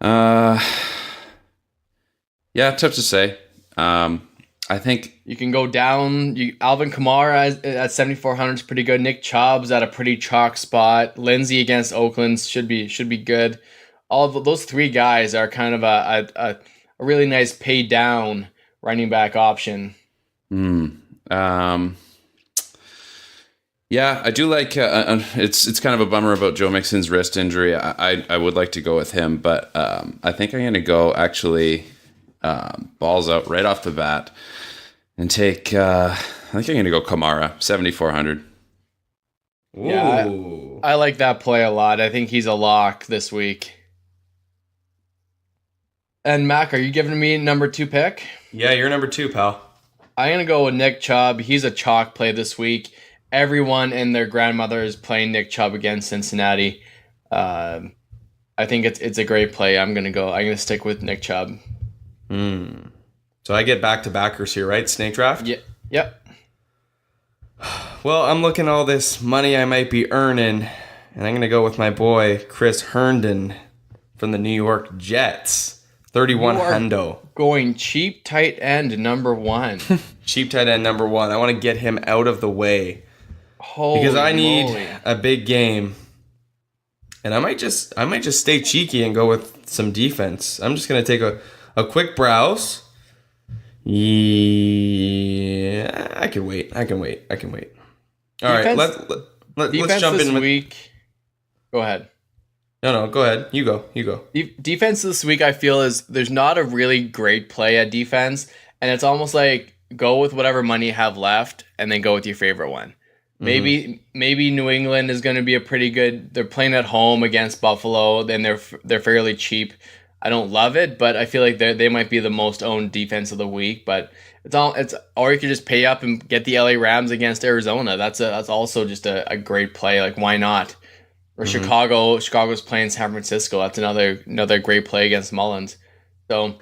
Yeah, tough to say. I think you can go down. Alvin Kamara at 7,400 is pretty good. Nick Chubb's at a pretty chalk spot. Lindsey against Oakland should be good. All of those 3 guys are kind of a really nice pay down running back option. Yeah, I do like. It's kind of a bummer about Joe Mixon's wrist injury. I would like to go with him, but I think I'm going to go actually balls out right off the bat and take. I think I'm going to go Kamara 7,400. Yeah, I like that play a lot. I think he's a lock this week. And Mac, are you giving me number 2 pick? Yeah, you're number 2, pal. I'm going to go with Nick Chubb. He's a chalk play this week. Everyone and their grandmother is playing Nick Chubb against Cincinnati. I think it's a great play. I'm gonna stick with Nick Chubb. So I get back-to-backers here, right? Snake draft? Yeah. Yep. Well, I'm looking at all this money I might be earning, and I'm gonna go with my boy Chris Herndon from the New York Jets. 31 hundo. Going cheap tight end number 1. Cheap tight end number 1. I want to get him out of the way. Because I need a big game. And I might just stay cheeky and go with some defense. I'm just going to take a quick browse. Yeah, I can wait. All right, let's jump in with week. Go ahead. No, go ahead. You go. Defense this week, I feel, is there's not a really great play at defense, and it's almost like go with whatever money you have left, and then go with your favorite one. Maybe New England is going to be a pretty good. They're playing at home against Buffalo, and they're fairly cheap. I don't love it, but I feel like they might be the most owned defense of the week. But or you could just pay up and get the LA Rams against Arizona. That's also just a great play. Like, why not? Or Chicago's playing San Francisco. That's another great play against Mullins. So,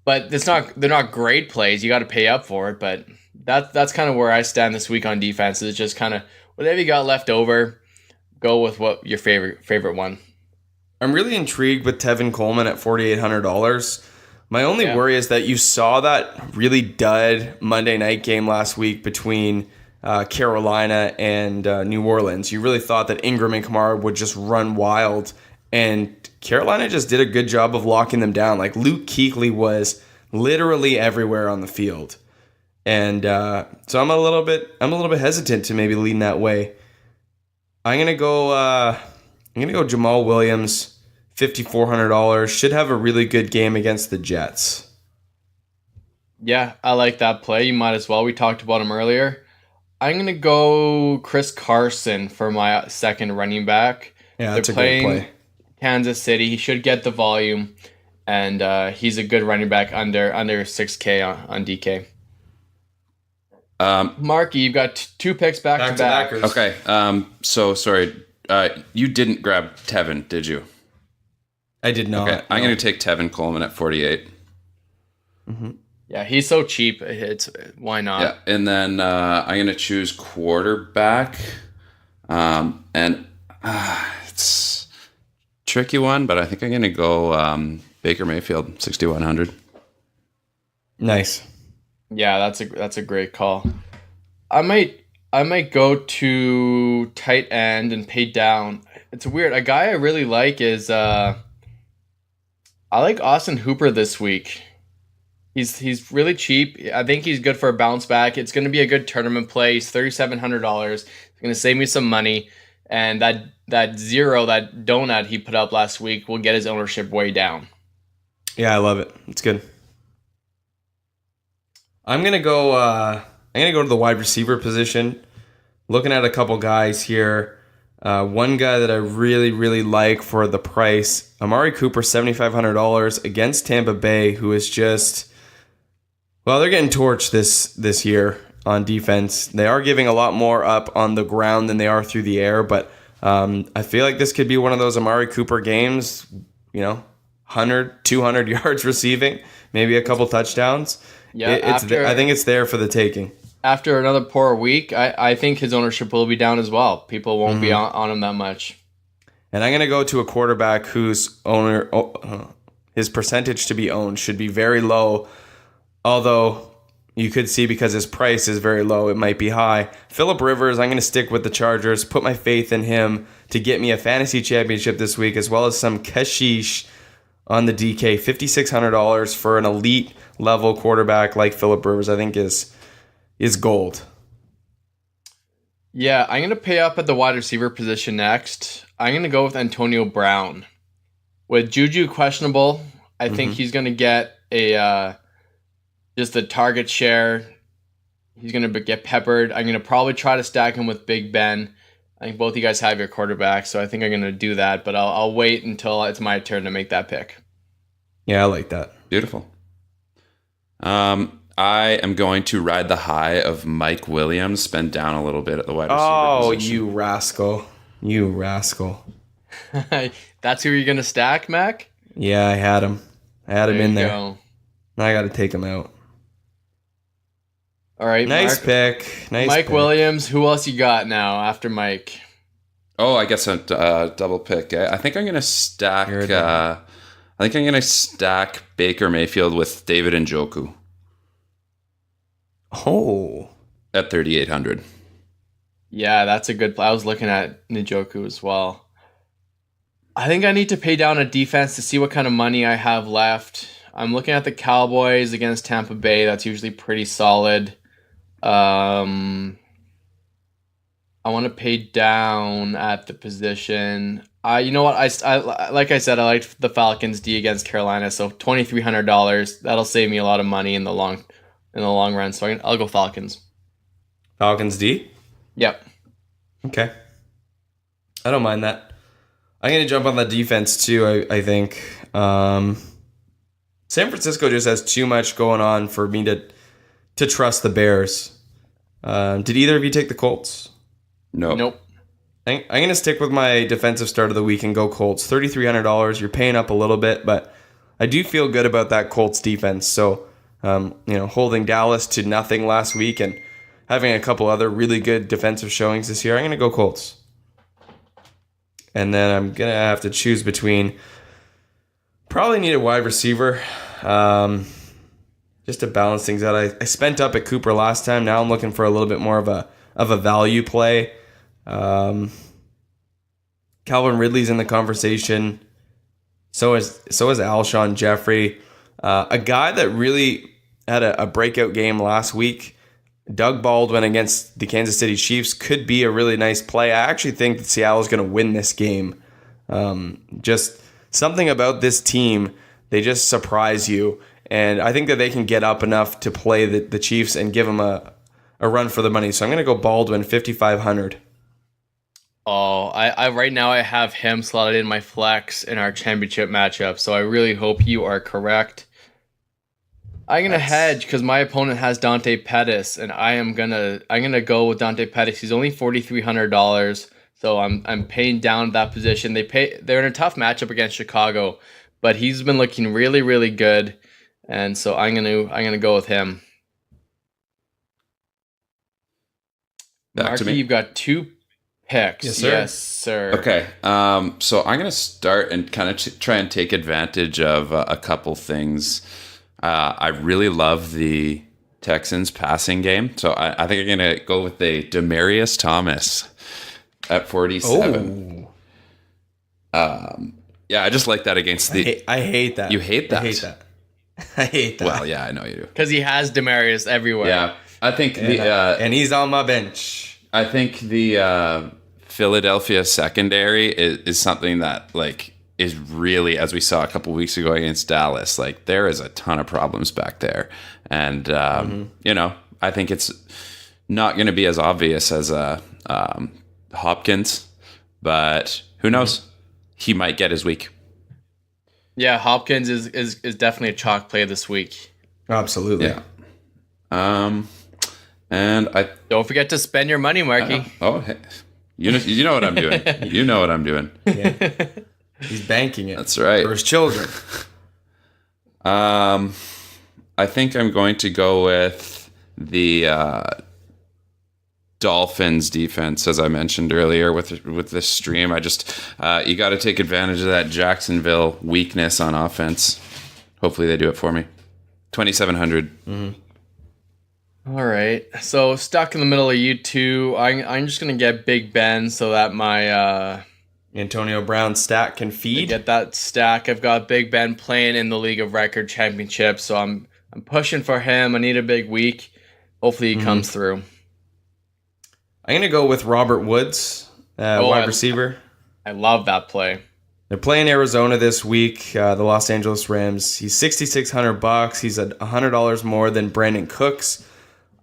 but they're not great plays. You got to pay up for it. But that's kind of where I stand this week on defense. Is just kind of whatever you got left over, go with what your favorite one. I'm really intrigued with Tevin Coleman at $4,800. My only worry is that you saw that really dud Monday night game last week between Carolina and New Orleans. You really thought that Ingram and Kamara would just run wild, and Carolina just did a good job of locking them down. Like, Luke Kuechly was literally everywhere on the field, and so I'm a little bit hesitant to maybe lean that way. I'm gonna go Jamal Williams, $5,400. Should have a really good game against the Jets. Yeah, I like that play. You might as well. We talked about him earlier. I'm going to go Chris Carson for my second running back. Yeah, that's a great play. Kansas City. He should get the volume, and he's a good running back under 6K on DK. Marky, you've got 2 picks back to back. Okay, so sorry. You didn't grab Tevin, did you? I did not. Okay, I'm going to take Tevin Coleman at 48. Mm-hmm. Yeah, he's so cheap. Why not? Yeah, and then I'm going to choose quarterback. And it's a tricky one, but I think I'm going to go Baker Mayfield, 6,100. Nice. Yeah, that's a great call. I might go to tight end and pay down. It's weird. A guy I really like is I like Austin Hooper this week. He's really cheap. I think he's good for a bounce back. It's going to be a good tournament play. He's $3,700. It's going to save me some money, and that zero, that donut he put up last week, will get his ownership way down. Yeah, I love it. It's good. I'm gonna go. I'm gonna go to the wide receiver position. Looking at a couple guys here. One guy that I really, really like for the price, Amari Cooper, $7,500 against Tampa Bay, who is just, well, they're getting torched this year on defense. They are giving a lot more up on the ground than they are through the air, but I feel like this could be one of those Amari Cooper games, 100, 200 yards receiving, maybe a couple touchdowns. Yeah, I think it's there for the taking. After another poor week, I think his ownership will be down as well. People won't be on him that much. And I'm going to go to a quarterback whose his percentage to be owned should be very low, although you could see because his price is very low, it might be high. Phillip Rivers, I'm going to stick with the Chargers, put my faith in him to get me a fantasy championship this week, as well as some cashish on the DK. $5,600 for an elite level quarterback like Phillip Rivers, I think is gold. Yeah, I'm going to pay up at the wide receiver position next. I'm going to go with Antonio Brown. With Juju questionable, I think he's going to get just a target share. He's going to get peppered. I'm going to probably try to stack him with Big Ben. I think both you guys have your quarterback, so I think I'm going to do that, but I'll wait until it's my turn to make that pick. Yeah, I like that. Beautiful. I am going to ride the high of Mike Williams, spend down a little bit at the wide receiver position. You rascal. You rascal. That's who you're going to stack, Mac? Yeah, I had him. In there. Go. Now I got to take him out. All right, nice Mark. pick. Mike Williams. Who else you got now after Mike? Oh, I guess a double pick. I think I'm going to stack. I think I'm going to stack Baker Mayfield with David Njoku. Oh, at 3,800. Yeah, that's a good play. I was looking at Njoku as well. I think I need to pay down a defense to see what kind of money I have left. I'm looking at the Cowboys against Tampa Bay. That's usually pretty solid. I want to pay down at the position. You know what? I like I said, I liked the Falcons D against Carolina, so $2,300. That'll save me a lot of money in the long run. So I'll go Falcons. Falcons D? Yep. Okay. I don't mind that. I'm going to jump on the defense too, I think. San Francisco just has too much going on for me to trust the Bears. Did either of you take the Colts? No. Nope. I'm going to stick with my defensive start of the week and go Colts. $3,300. You're paying up a little bit, but I do feel good about that Colts defense. So, holding Dallas to nothing last week and having a couple other really good defensive showings this year, I'm going to go Colts. And then I'm going to have to choose between, probably need a wide receiver just to balance things out. I spent up at Cooper last time. Now I'm looking for a little bit more of a value play. Calvin Ridley's in the conversation. So is Alshon Jeffrey. A guy that really had a breakout game last week, Doug Baldwin against the Kansas City Chiefs, could be a really nice play. I actually think that Seattle's going to win this game. Just something about this team, they just surprise you. And I think that they can get up enough to play the Chiefs and give them a run for the money. So I'm going to go Baldwin, 5,500. Oh, I right now I have him slotted in my flex in our championship matchup. So I really hope you are correct. I'm gonna hedge because my opponent has Dante Pettis, and I'm gonna go with Dante Pettis. He's only $4,300, so I'm paying down that position. They're in a tough matchup against Chicago, but he's been looking really, really good, and so I'm gonna go with him. Back to Marky, me. you've got two picks. Yes, sir. Yes, sir. Okay, so I'm gonna start and kind of try and take advantage of a couple things. I really love the Texans passing game, so I think I'm going to go with the Demaryius Thomas at 47. Yeah, I just like that against the... I hate that. You hate that? I hate that. I hate that. Well, yeah, I know you do. Because he has Demarius everywhere. Yeah, I think and he's on my bench. I think the Philadelphia secondary is something that like is really, as we saw a couple weeks ago against Dallas, like there is a ton of problems back there, and I think it's not going to be as obvious as Hopkins, but who knows? He might get his week. Yeah, Hopkins is definitely a chalk play this week. Absolutely. Yeah. And I Don't forget to spend your money, Marky. hey, you know what I'm doing. You know what I'm doing. Yeah. He's banking it. That's right. For his children. I think I'm going to go with the Dolphins defense, as I mentioned earlier with this stream. I just you got to take advantage of that Jacksonville weakness on offense. Hopefully they do it for me. 2,700. Mm-hmm. All right. So stuck in the middle of you two. I'm just gonna get Big Ben so that my Antonio Brown stat can feed. get that stack. I've got Big Ben playing in the League of Record Championship, so I'm pushing for him. I need a big week. Hopefully he comes through. I'm going to go with Robert Woods, wide receiver. I love that play. They're playing Arizona this week, the Los Angeles Rams. He's $6,600. He's $100 more than Brandon Cooks.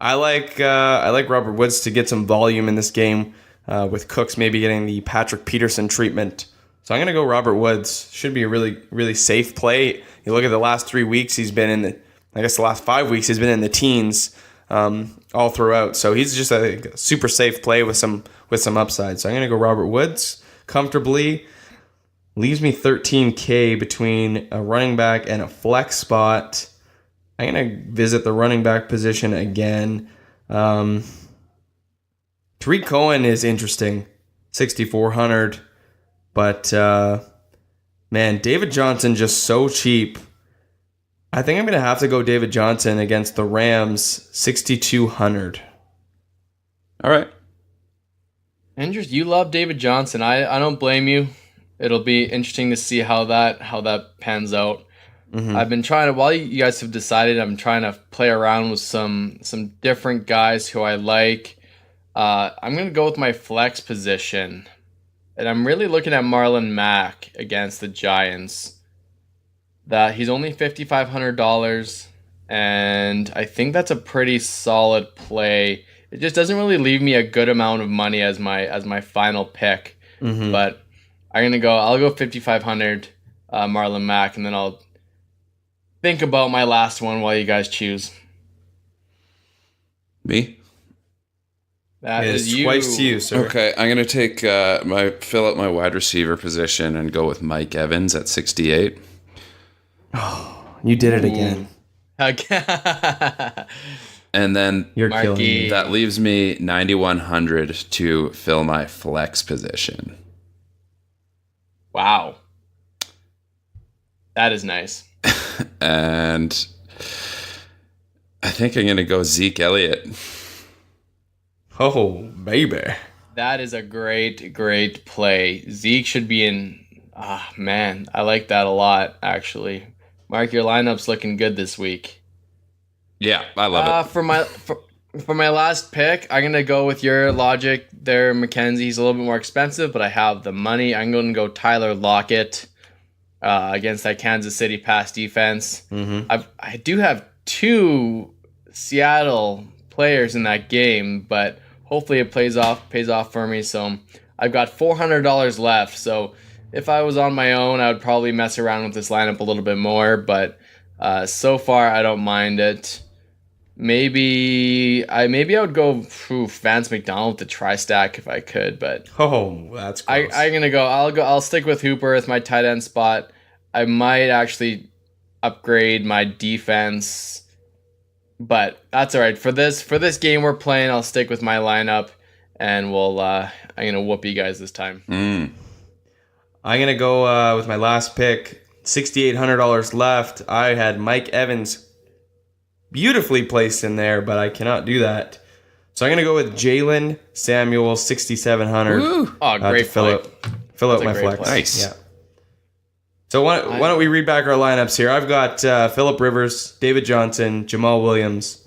I like Robert Woods to get some volume in this game, with Cooks maybe getting the Patrick Peterson treatment. So I'm going to go Robert Woods. Should be a really, really safe play. You look at the last 3 weeks, he's been the last 5 weeks, he's been in the teens all throughout. So he's just a super safe play with some upside. So I'm going to go Robert Woods comfortably. Leaves me $13K between a running back and a flex spot. I'm going to visit the running back position again. Tariq Cohen is interesting, 6,400. But, man, David Johnson just so cheap. I think I'm going to have to go David Johnson against the Rams, 6,200. All right. Andrew, you love David Johnson. I don't blame you. It'll be interesting to see how that pans out. Mm-hmm. I've been trying to, while you guys have decided, I'm trying to play around with some different guys who I like. I'm going to go with my flex position. And I'm really looking at Marlon Mack against the Giants. That he's only $5,500, and I think that's a pretty solid play. It just doesn't really leave me a good amount of money as my final pick. Mm-hmm. But I'll go 5,500 Marlon Mack, and then I'll think about my last one while you guys choose. Me? That is you. Twice to you, sir. Okay, I'm gonna take fill out my wide receiver position and go with Mike Evans at 68. Oh, you did it again. And then You're killing me. That leaves me 9,100 to fill my flex position. Wow. That is nice. And I think I'm going to go Zeke Elliott. Oh, baby. That is a great, great play. Zeke should be in... man, I like that a lot, actually. Mark, your lineup's looking good this week. Yeah, I love it. For my last pick, I'm going to go with your logic there, McKenzie. He's a little bit more expensive, but I have the money. I'm going to go Tyler Lockett against that Kansas City pass defense. Mm-hmm. I do have 2 Seattle players in that game, but hopefully it pays off for me. So I've got $400 left. So if I was on my own, I would probably mess around with this lineup a little bit more, but so far I don't mind it. Maybe I would go Vance McDonald with the tri-stack if I could, but that's close. I'll stick with Hooper as my tight end spot. I might actually upgrade my defense, but that's all right. For this game we're playing, I'll stick with my lineup, and I'm gonna whoop you guys this time. I'm going to go with my last pick, $6,800 left. I had Mike Evans beautifully placed in there, but I cannot do that. So I'm going to go with Jalen Samuel, 6,700. Oh, great fill out my flex. Nice. Yeah. So why don't we read back our lineups here? I've got Phillip Rivers, David Johnson, Jamal Williams,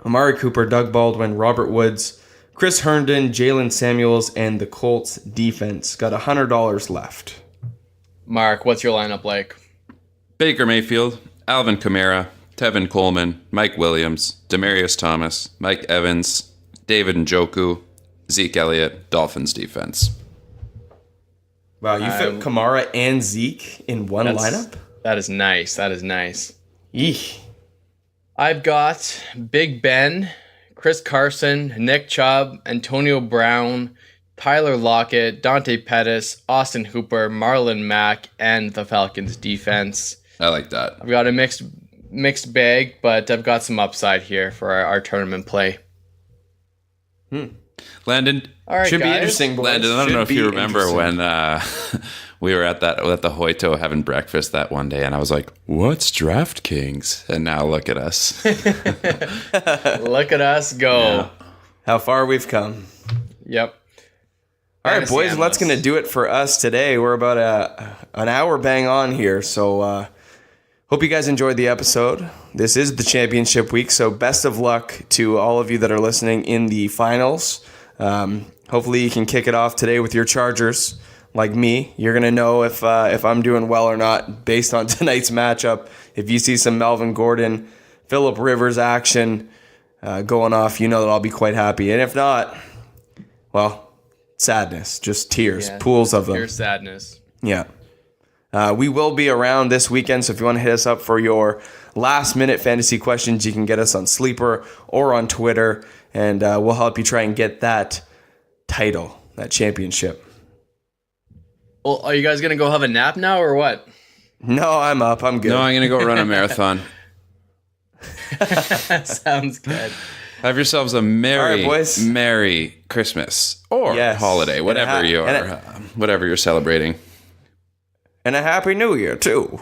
Amari Cooper, Doug Baldwin, Robert Woods, Chris Herndon, Jalen Samuels, and the Colts defense. Got $100 left. Mark, what's your lineup like? Baker Mayfield, Alvin Kamara, Tevin Coleman, Mike Williams, Demaryius Thomas, Mike Evans, David Njoku, Zeke Elliott, Dolphins defense. Wow, you fit Kamara and Zeke in one lineup? That is nice. That is nice. Eek. I've got Big Ben, Chris Carson, Nick Chubb, Antonio Brown, Tyler Lockett, Dante Pettis, Austin Hooper, Marlon Mack, and the Falcons defense. I like that. I've got a mixed bag, but I've got some upside here for our tournament play. Landon, All right, Should guys. be interesting, boys. Landon, I don't Should know if be you remember interesting. when we were at the Hoyto having breakfast that one day, and I was like, "What's Draft Kings?" And now look at us. Look at us go. Yeah. How far we've come. Yep. All right, Fantasy boys, that's analysts. going to do it for us today. We're about an hour bang on here, so hope you guys enjoyed the episode. This is the championship week, so best of luck to all of you that are listening in the finals. Hopefully you can kick it off today with your Chargers. Like me, you're going to know if I'm doing well or not based on tonight's matchup. If you see some Melvin Gordon, Phillip Rivers action going off, you know that I'll be quite happy. And if not, well, sadness, just tears, Yeah, pools of them. Pure sadness. Yeah. We will be around this weekend, so if you want to hit us up for your last-minute fantasy questions, you can get us on Sleeper or on Twitter, and we'll help you try and get that title, that championship. Well, are you guys going to go have a nap now or what? No, I'm up. I'm good. No, I'm gonna go run a marathon. Sounds good. Have yourselves a merry, All right, boys. merry Christmas or Yes. holiday, And whatever whatever you're celebrating. And a Happy New Year, too.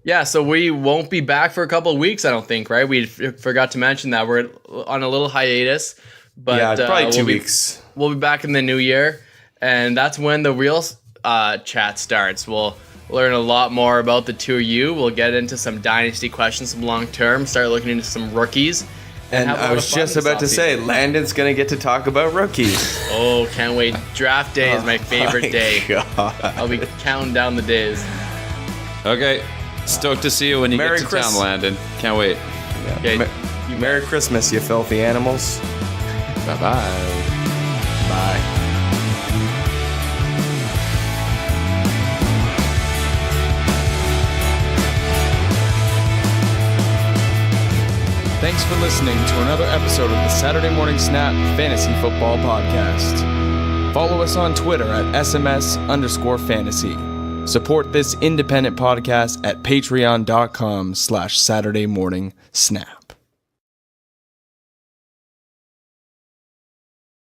Yeah, so we won't be back for a couple of weeks, I don't think, right? We forgot to mention that we're on a little hiatus. But Yeah, probably 2 we'll weeks. We'll be back in the new year, and that's when the real chat starts. We'll learn a lot more about the two of you. We'll get into some dynasty questions, some long term, start looking into some rookies. And have a I lot was of fun just this about to say, offseason. Landon's going to get to talk about rookies. Oh, can't wait. Draft day is my favorite day. God. I'll be counting down the days. Okay, stoked to see you when you Merry get to Christ- town, Landon. Can't wait. Okay. Merry Christmas, you filthy animals. Bye-bye. Bye. Thanks for listening to another episode of the Saturday Morning Snap Fantasy Football Podcast. Follow us on Twitter at SMS_fantasy. Support this independent podcast at patreon.com/SaturdayMorningSnap.